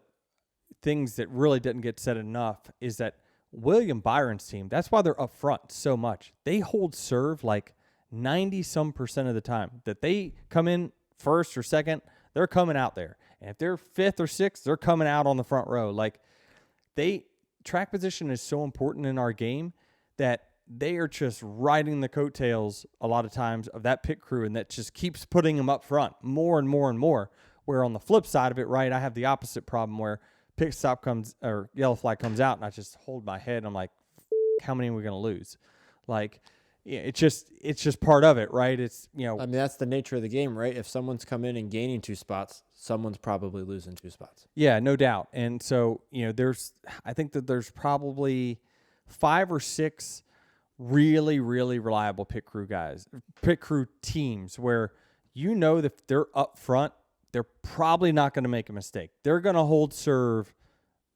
things that really didn't get said enough is that William Byron's team, that's why they're up front so much. They hold serve like 90% of the time. That they come in first or second, they're coming out there. And if they're fifth or sixth, they're coming out on the front row. Like, track position is so important in our game that they are just riding the coattails a lot of times of that pit crew, and that just keeps putting them up front more and more and more. Where on the flip side of it, right, I have the opposite problem where pit stop comes or yellow flag comes out, and I just hold my head and I'm like, how many are we going to lose? Like, it's just part of it, right? It's, I mean, that's the nature of the game, right? If someone's come in and gaining 2 spots, someone's probably losing 2 spots. Yeah, no doubt. And so, I think that there's probably 5 or 6 really, really reliable pit crew teams where that if they're up front, they're probably not going to make a mistake. They're going to hold serve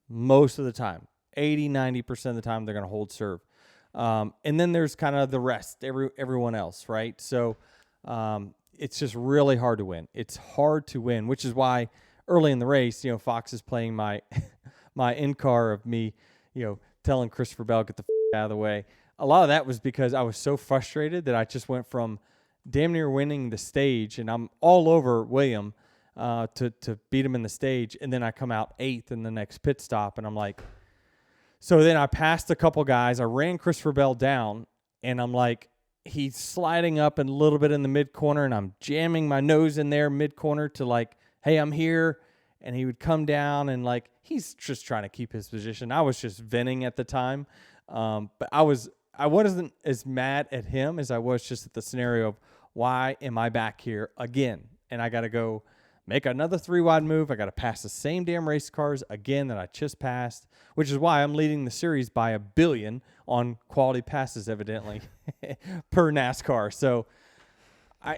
most of the time. 80, 90% of the time, they're going to hold serve. And then there's kind of the rest, everyone else, right? So it's just really hard to win. It's hard to win, which is why early in the race, Fox is playing my my in-car of me, telling Christopher Bell, get the out of the way. A lot of that was because I was so frustrated that I just went from damn near winning the stage, and I'm all over William to beat him in the stage, and then I come out 8th in the next pit stop, and I'm like, so then I passed a couple guys. I ran Christopher Bell down, and I'm like, he's sliding up a little bit in the mid-corner, and I'm jamming my nose in there mid-corner to like, hey, I'm here, and he would come down, and like, he's just trying to keep his position. I was just venting at the time, but I wasn't as mad at him as I was just at the scenario of why am I back here again? And I got to go make another 3-wide move. I got to pass the same damn race cars again that I just passed, which is why I'm leading the series by 1 billion on quality passes, evidently, per NASCAR. So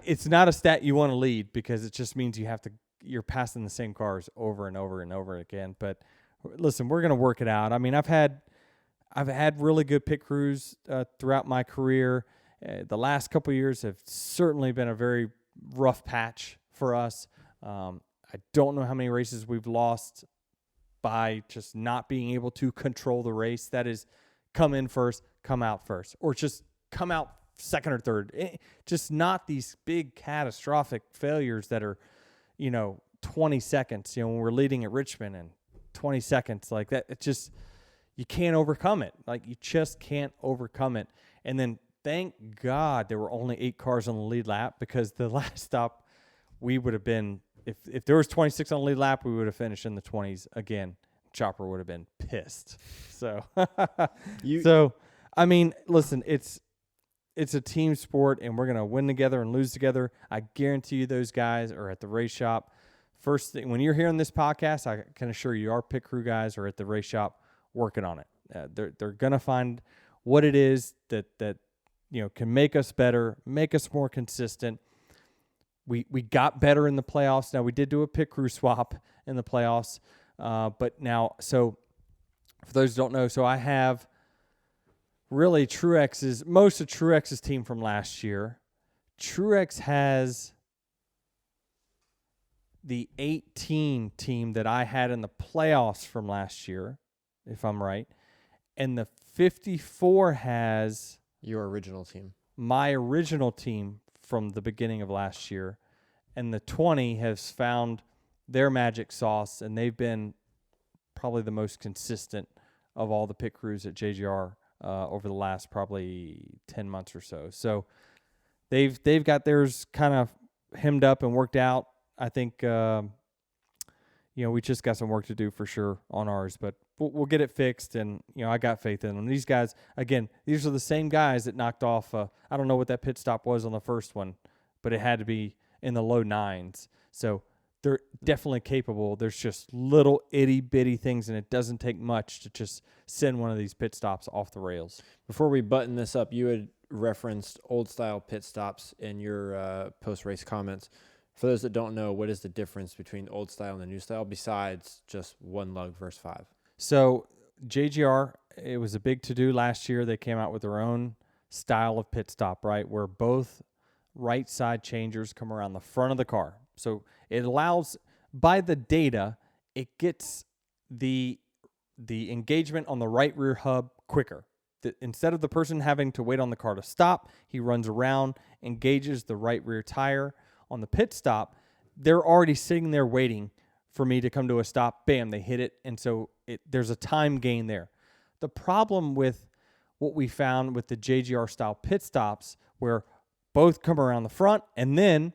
it's not a stat you want to lead because it just means you're passing the same cars over and over and over again. But listen, we're going to work it out. I mean, I've had really good pit crews throughout my career. The last couple of years have certainly been a very rough patch for us. I don't know how many races we've lost by just not being able to control the race. That is, come in first, come out first, or just come out second or third. Just not these big catastrophic failures that are, 20 seconds. When we're leading at Richmond and 20 seconds like that, it just, you can't overcome it. Like, you just can't overcome it. And then thank God there were only 8 cars on the lead lap, because the last stop we would have been, if there was 26 on the lead lap, we would have finished in the 20s again. Chopper would have been pissed. So, I mean, listen, it's a team sport, and we're going to win together and lose together. I guarantee you those guys are at the race shop. First thing, when you're hearing this podcast, I can assure you our pit crew guys are at the race shop working on it. They're going to find what it is that can make us better, make us more consistent. We got better in the playoffs. Now, we did do a pit crew swap in the playoffs, but now, so for those who don't know, so I have really most of Truex's team from last year. Truex has the 18 team that I had in the playoffs from last year, if I'm right, and the 54 has Your original team. My original team from the beginning of last year, and the 20 has found their magic sauce, and they've been probably the most consistent of all the pit crews at JGR over the last probably 10 months or so. So they've got theirs kind of hemmed up and worked out. I think we just got some work to do for sure on ours, but we'll get it fixed, and I got faith in them. These guys, again, these are the same guys that knocked off. I don't know what that pit stop was on the first one, but it had to be in the low 9s. So they're definitely capable. There's just little itty bitty things, and it doesn't take much to just send one of these pit stops off the rails. Before we button this up, you had referenced old style pit stops in your post race comments. For those that don't know, what is the difference between old style and the new style besides just 1 lug versus 5? So JGR it was a big to-do last year. They came out with their own style of pit stop, right, where both right side changers come around the front of the car. So it allows, by the data, it gets the engagement on the right rear hub quicker. Instead of the person having to wait on the car to stop, he runs around, engages the right rear tire. On the pit stop, they're already sitting there waiting for me to come to a stop. Bam, they hit it. And so there's a time gain there. The problem with what we found with the JGR style pit stops, where both come around the front and then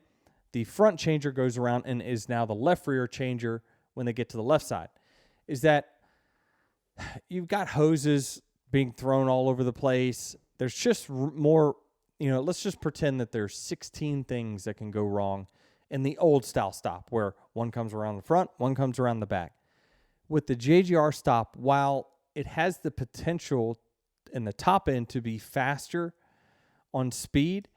the front changer goes around and is now the left rear changer when they get to the left side, is that you've got hoses being thrown all over the place. There's just more, let's just pretend that there's 16 things that can go wrong in the old style stop, where one comes around the front, one comes around the back. With the JGR stop, while it has the potential in the top end to be faster on speed,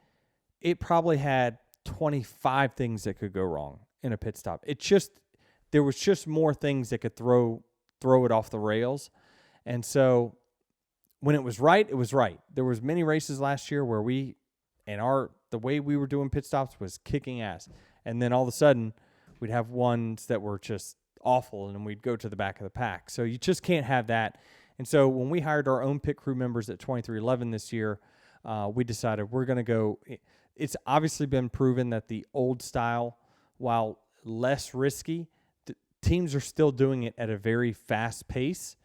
it probably had 25 things that could go wrong in a pit stop. There was just more things that could throw it off the rails. And so when it was right, it was right. There was many races last year where the way we were doing pit stops was kicking ass. And then all of a sudden we'd have ones that were just awful and we'd go to the back of the pack. So you just can't have that. And so when we hired our own pit crew members at 2311 this year, we decided we're going to go. It's obviously been proven that the old style, while less risky, teams are still doing it at a very fast pace.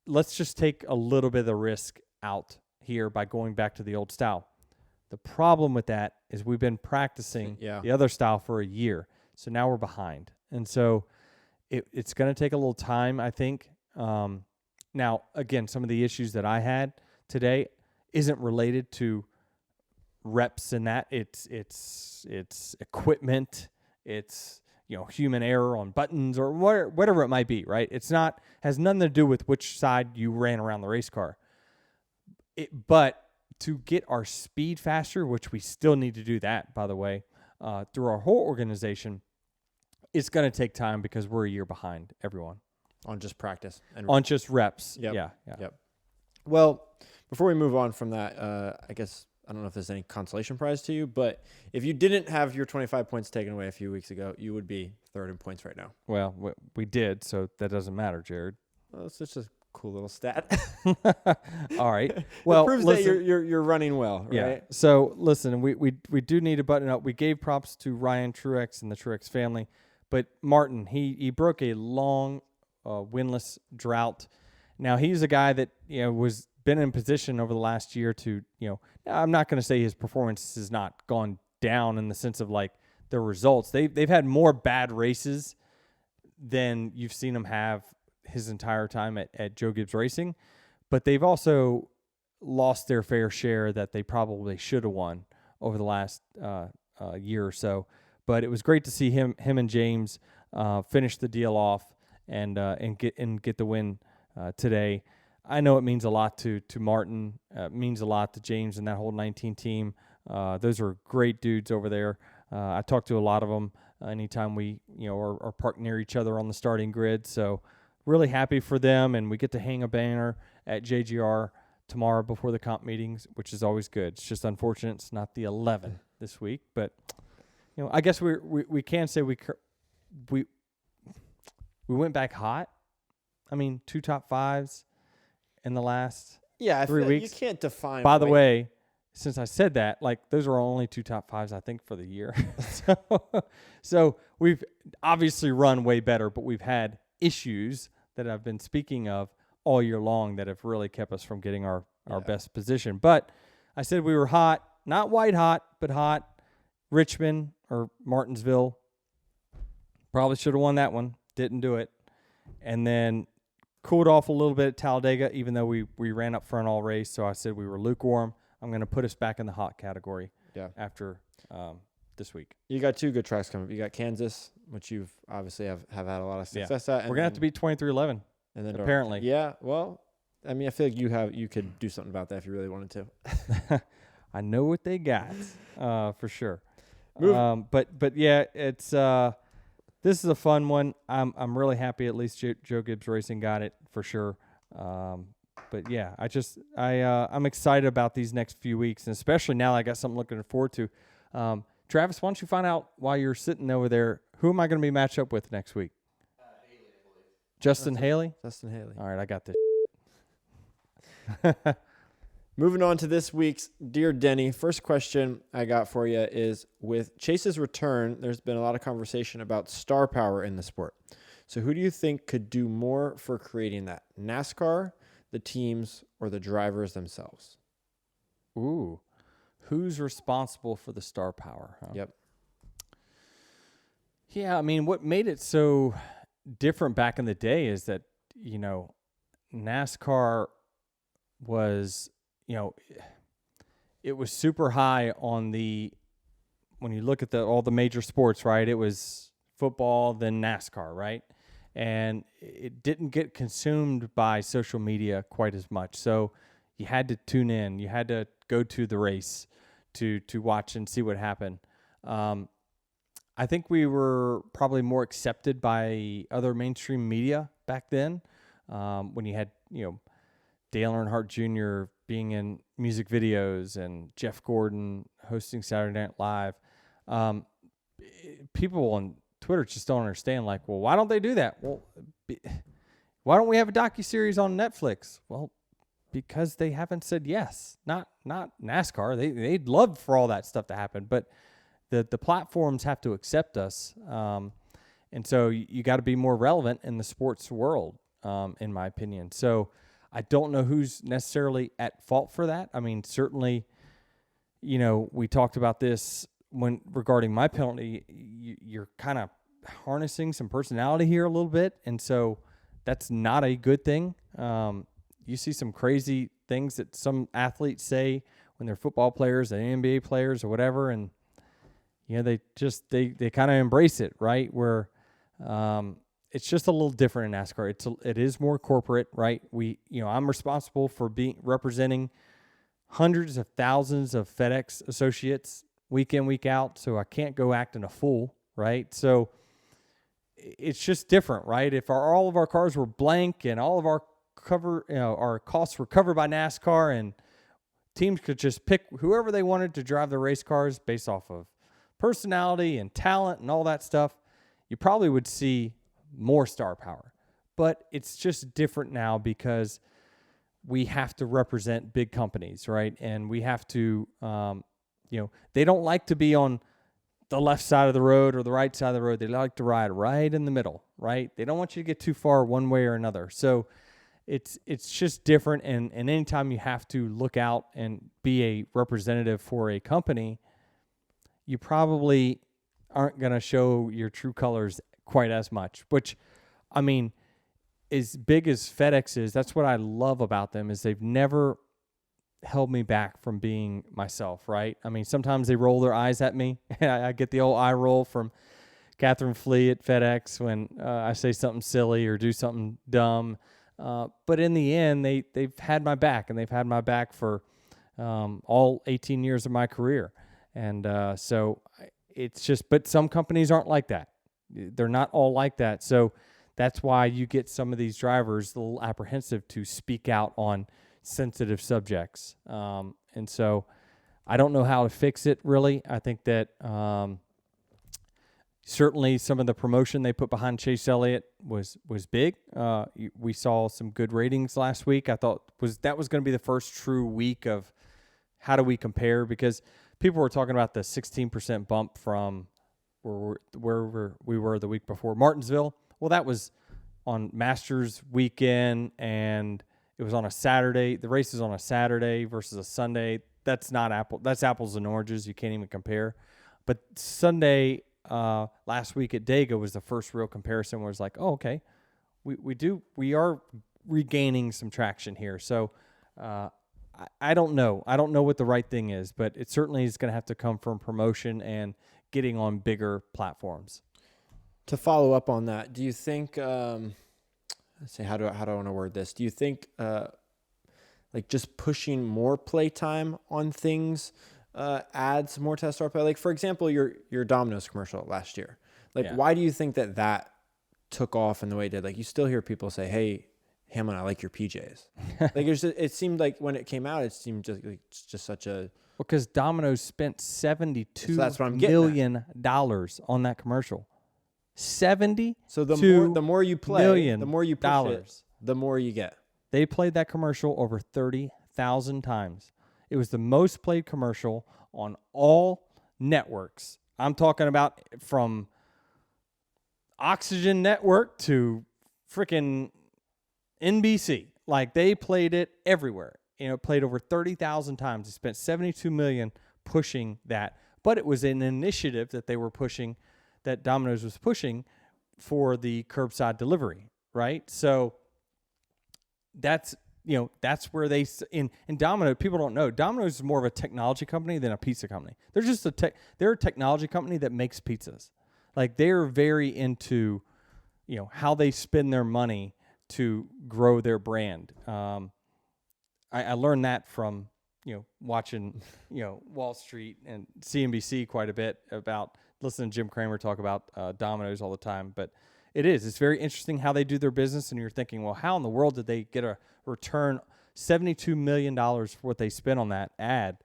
Let's just take a little bit of the risk out here by going back to the old style. The problem with that is we've been practicing the other style for a year. So now we're behind. And so it's going to take a little time, I think. Now, again, some of the issues that I had today isn't related to reps in that. It's equipment. It's human error on buttons or whatever it might be, right? Has nothing to do with which side you ran around the race car. But to get our speed faster, which we still need to do that, by the way, through our whole organization, it's going to take time because we're a year behind everyone. On just practice. On just reps. Yep. Yeah. Yep. Well, before we move on from that, I guess I don't know if there's any consolation prize to you, but if you didn't have your 25 points taken away a few weeks ago, you would be third in points right now. Well, we did, so that doesn't matter, Jared. Well, it's just a cool little stat. All right. Well, it proves that you're running well, right? Yeah. So listen, we do need to button up. We gave props to Ryan Truex and the Truex family, but Martin, he broke a long winless drought. Now he's a guy that was been in position over the last year to I'm not going to say his performance has not gone down in the sense of like their results. They've had more bad races than you've seen him have his entire time at Joe Gibbs Racing, but they've also lost their fair share that they probably should have won over the last year or so. But it was great to see him and James finish the deal off and get the win today. I know it means a lot to Martin. It means a lot to James and that whole 19 team. Those are great dudes over there. I talk to a lot of them anytime we are parked near each other on the starting grid. So really happy for them, and we get to hang a banner at JGR tomorrow before the comp meetings, which is always good. It's just unfortunate it's not the 11 this week, but I guess we can say we went back hot. I mean, 2 top 5s in the last 3 weeks. You can't define. By the way, since I said that, those are our only 2 top 5s, I think, for the year. So we've obviously run way better, but we've had issues that I've been speaking of all year long that have really kept us from getting our best position. But I said we were hot, not white hot, but hot. Richmond or Martinsville probably should have won that one. Didn't do it. And then cooled off a little bit at Talladega, even though we ran up front all race. So I said we were lukewarm. I'm going to put us back in the hot category after this week. You got 2 good tracks coming up. You got Kansas, which you've obviously have had a lot of success at. We're going to have to beat 2311, and then apparently. Yeah, well, I mean, I feel like you could do something about that if you really wanted to. I know what they got, for sure. But yeah, it's this is a fun one. I'm really happy at least Joe Gibbs Racing got it for sure. But yeah, I'm excited about these next few weeks, and especially now I got something looking forward to. Travis, why don't you find out while you're sitting over there, who am I going to be matched up with next week? Haley, I believe. Justin Haley? Justin Haley. All right, I got this. Moving on to this week's Dear Denny. First question I got for you is, with Chase's return, there's been a lot of conversation about star power in the sport. So who do you think could do more for creating that? NASCAR, the teams, or the drivers themselves? Ooh. Who's responsible for the star power? Huh? Yep. Yeah, I mean, what made it so different back in the day is that, NASCAR was, it was super high on when you look at all the major sports, right? It was football, then NASCAR, right? And it didn't get consumed by social media quite as much. So you had to tune in. You had to go to the race to watch and see what happened. I think we were probably more accepted by other mainstream media back then, when you had, Dale Earnhardt Jr. being in music videos and Jeff Gordon hosting Saturday Night Live. People on Twitter just don't understand, like, well, why don't they do that? Well, why don't we have a docuseries on Netflix? Well, because they haven't said yes. Not NASCAR. They'd love for all that stuff to happen, but the platforms have to accept us. And so you got to be more relevant in the sports world, in my opinion. So I don't know who's necessarily at fault for that. I mean, certainly, we talked about this regarding my penalty. You're kind of harnessing some personality here a little bit, and so that's not a good thing. You see some crazy things that some athletes say when they're football players and NBA players or whatever, and they kind of embrace it, right? Where it's just a little different in NASCAR. It is more corporate, right? I'm responsible for representing hundreds of thousands of FedEx associates week in, week out, so I can't go acting a fool, right? So it's just different, right? If all of our cars were blank and all of our our costs were covered by NASCAR, and teams could just pick whoever they wanted to drive the race cars based off of personality and talent and all that stuff, you probably would see more star power. But it's just different now because we have to represent big companies, right? And we have to, they don't like to be on the left side of the road or the right side of the road. They like to ride right in the middle, right? They don't want you to get too far one way or another. So it's just different. And anytime you have to look out and be a representative for a company, you probably aren't going to show your true colors quite as much, which, I mean, as big as FedEx is, that's what I love about them, is they've never held me back from being myself, right? I mean, sometimes they roll their eyes at me. I get the old eye roll from Catherine Flea at FedEx when I say something silly or do something dumb. But in the end, they've had my back, and they've had my back for all 18 years of my career. And so it's just, but some companies aren't like that. They're not all like that. So that's why you get some of these drivers a little apprehensive to speak out on sensitive subjects. And so I don't know how to fix it, really. I think that certainly some of the promotion they put behind Chase Elliott was big. We saw some good ratings last week. I thought that was going to be the first true week of how do we compare, because people were talking about the 16% bump from where we were the week before, Martinsville. Well, that was on Masters weekend, and it was on a Saturday. The race is on a Saturday versus a Sunday. That's not that's apples and oranges. You can't even compare. But Sunday last week at Dega was the first real comparison where it's like, oh, okay, we are regaining some traction here. So I don't know. I don't know what the right thing is, but it certainly is going to have to come from promotion and getting on bigger platforms. To follow up on that, do you think, let's say, how do I want to word this? Do you think like just pushing more playtime on things adds more to that star play? Like, for example, your Domino's commercial last year. Like, Yeah. Why do you think that took off in the way it did? Like, you still hear people say, hey, Hamlin, I like your PJs. It seemed like when it came out, it seemed just such a. Because Domino's spent $72 that's what I'm getting million on that commercial. 70. So the more you play, the more you push it, the more you get. They played that commercial over 30,000 times. It was the most played commercial on all networks. I'm talking about from Oxygen Network to freaking NBC. Like, they played it everywhere. It played over 30,000 times. They spent $72 million pushing that. But it was an initiative that they were pushing, that Domino's was pushing for the curbside delivery, right? So that's where they in Domino. People don't know Domino's is more of a technology company than a pizza company. They're just they're a technology company that makes pizzas. Like, they're very into how they spend their money to grow their brand. I learned that from watching Wall Street and CNBC quite a bit, about listening to Jim Cramer talk about Domino's all the time. But it's very interesting how they do their business, and you're thinking, well, how in the world did they get a return $72 million for what they spent on that ad?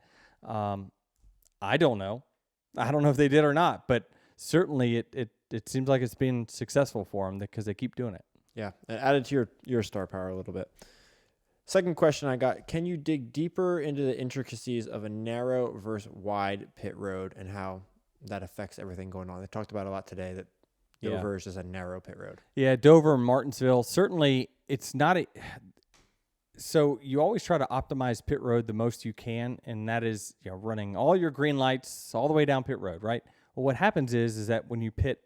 I don't know. I don't know if they did or not, but certainly it seems like it's been successful for them because they keep doing it. Yeah, it added to your star power a little bit. Second question I got, can you dig deeper into the intricacies of a narrow versus wide pit road and how that affects everything going on? They talked about a lot today that Dover is just a narrow pit road. Yeah, Dover and Martinsville, certainly it's not a... So you always try to optimize pit road the most you can, and that is running all your green lights all the way down pit road, right? Well, what happens is that when you pit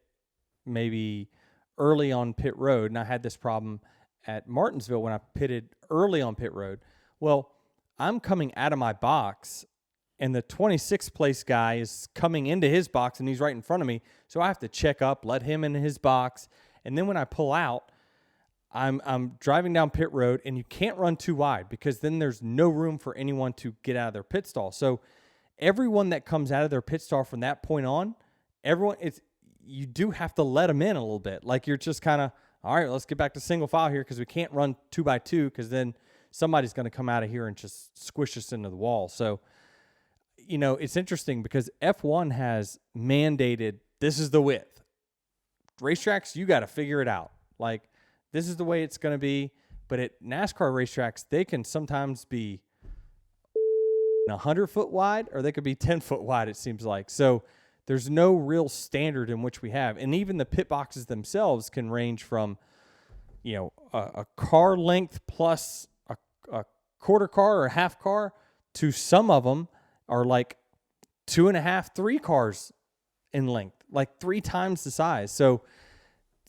maybe early on pit road, and I had this problem at Martinsville when I pitted early on pit road. Well, I'm coming out of my box, and the 26th place guy is coming into his box, and he's right in front of me. So I have to check up, let him in his box, and then when I pull out, I'm driving down pit road, and you can't run too wide because then there's no room for anyone to get out of their pit stall. So everyone that comes out of their pit stall from that point on, you do have to let them in a little bit. Like, you're just kind of, all right, let's get back to single file here because we can't run 2x2 because then somebody's going to come out of here and just squish us into the wall. So, it's interesting because F1 has mandated this is the width. Racetracks, you got to figure it out. Like, this is the way it's going to be. But at NASCAR racetracks, they can sometimes be 100-foot wide or they could be 10-foot wide, it seems like. So there's no real standard in which we have. And even the pit boxes themselves can range from, a car length plus a quarter car or a half car to some of them are like 2.5, 3 cars in length, like 3 times the size. So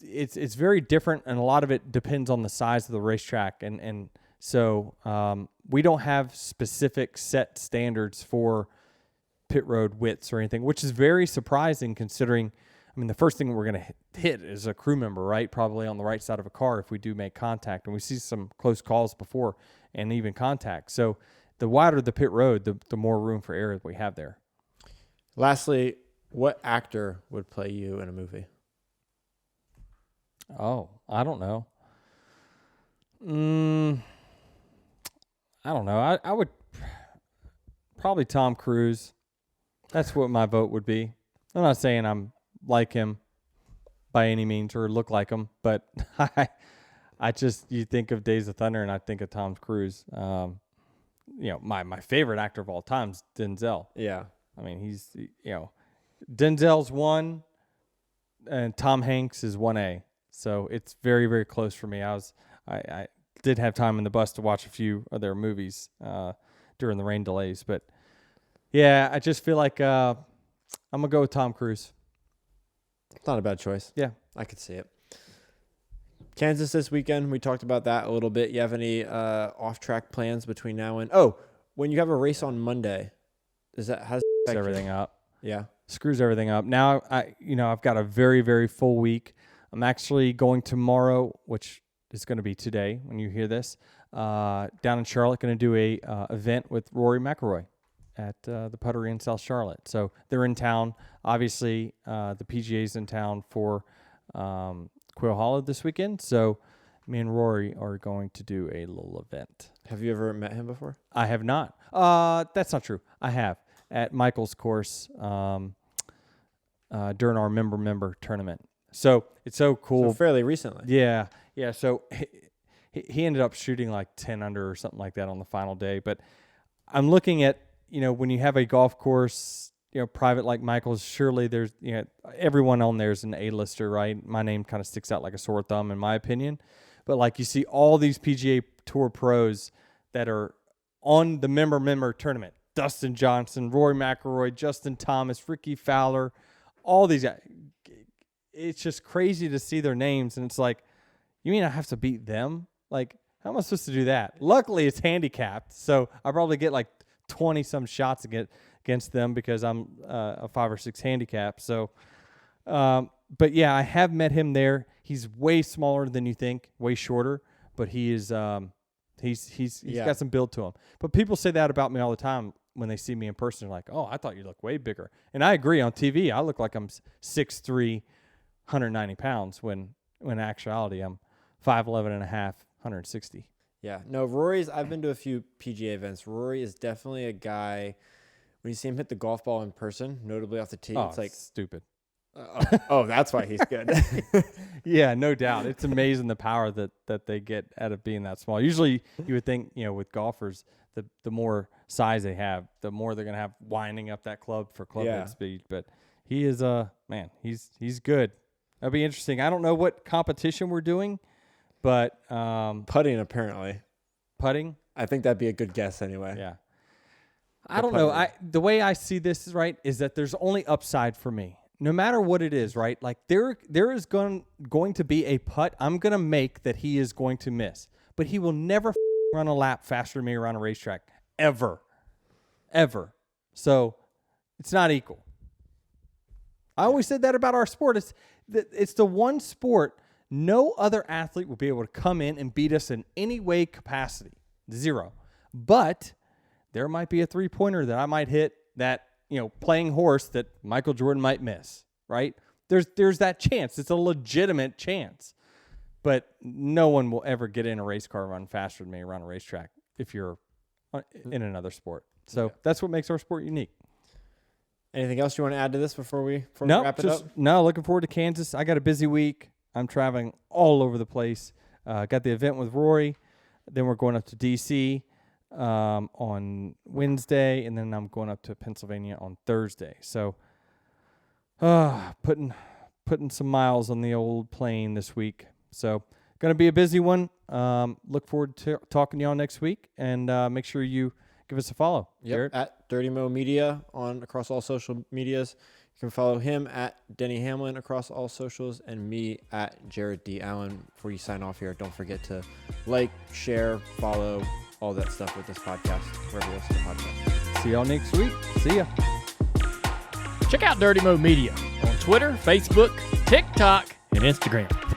it's very different, and a lot of it depends on the size of the racetrack. And so we don't have specific set standards for pit road widths or anything, which is very surprising considering, the first thing we're going to hit is a crew member, right? Probably on the right side of a car if we do make contact. And we see some close calls before and even contact. So the wider the pit road, the more room for error we have there. Lastly, what actor would play you in a movie? Oh, I don't know. I don't know. I would probably Tom Cruise. That's what my vote would be. I'm not saying I'm like him by any means or look like him, but I just, you think of Days of Thunder and I think of Tom Cruise. My favorite actor of all time is Denzel. Yeah. He's, Denzel's 1 and Tom Hanks is 1A. So it's very, very close for me. I did have time in the bus to watch a few of their movies during the rain delays, but yeah, I just feel like I'm gonna go with Tom Cruise. It's not a bad choice. Yeah, I could see it. Kansas this weekend. We talked about that a little bit. You have any off-track plans between now and when you have a race on Monday? How does that everything up? Yeah, screws everything up. Now I've got a very, very full week. I'm actually going tomorrow, which is going to be today when you hear this, down in Charlotte, going to do a event with Rory McIlroy at the Puttery in South Charlotte. So they're in town. Obviously, the PGA's in town for Quail Hollow this weekend. So me and Rory are going to do a little event. Have you ever met him before? I have not. That's not true. I have at Michael's course during our member tournament. So it's so cool. So fairly recently. Yeah. So he ended up shooting like 10 under or something like that on the final day. But I'm looking at, when you have a golf course, private like Michael's, surely there's, everyone on there is an A-lister, right? My name kind of sticks out like a sore thumb in my opinion. But like you see all these PGA Tour pros that are on the member tournament. Dustin Johnson, Rory McIlroy, Justin Thomas, Ricky Fowler, all these guys. It's just crazy to see their names. And it's like, you mean I have to beat them? Like, how am I supposed to do that? Luckily, it's handicapped. So I probably get like 20-some shots against them because I'm a 5 or 6 handicap. So, but yeah, I have met him there. He's way smaller than you think, way shorter, but he is he's got some build to him. But people say that about me all the time when they see me in person. They're like, "Oh, I thought you looked way bigger." And I agree. On TV, I look like I'm 6'3", 190 pounds when in actuality I'm 5'11 and a half, 160. Yeah. No, I've been to a few PGA events. Rory is definitely a guy, when you see him hit the golf ball in person, notably off the tee, it's like stupid. That's why he's good. Yeah, no doubt. It's amazing the power that they get out of being that small. Usually you would think, with golfers, the more size they have, the more they're going to have winding up that club for club head speed. But he is he's good. That'll be interesting. I don't know what competition we're doing, but putting apparently. Putting? I think that'd be a good guess anyway. Yeah. I don't know. The way I see this is that there's only upside for me. No matter what it is, right? Like there is going to be a putt I'm going to make that he is going to miss. But he will never run a lap faster than me around a racetrack. Ever. So it's not equal. I always said that about our sport. It's the one sport no other athlete will be able to come in and beat us in any way capacity. 0. But there might be a three-pointer that I might hit that, playing horse that Michael Jordan might miss, right? There's that chance. It's a legitimate chance. But no one will ever get in a race car and run faster than me around a racetrack if you're in another sport. So that's what makes our sport unique. Anything else you want to add to this before we wrap it up? No, looking forward to Kansas. I got a busy week. I'm traveling all over the place. Got the event with Rory. Then we're going up to D.C. On Wednesday, and then I'm going up to Pennsylvania on Thursday. So putting some miles on the old plane this week. So going to be a busy one. Look forward to talking to y'all next week, and make sure you give us a follow. Yep, at Dirty Mo Media across all social medias. You can follow him at Denny Hamlin across all socials, and me at Jared D. Allen. Before you sign off here, don't forget to like, share, follow, all that stuff with this podcast, wherever you listen to podcasts. See y'all next week. See ya. Check out Dirty Mo Media on Twitter, Facebook, TikTok, and Instagram.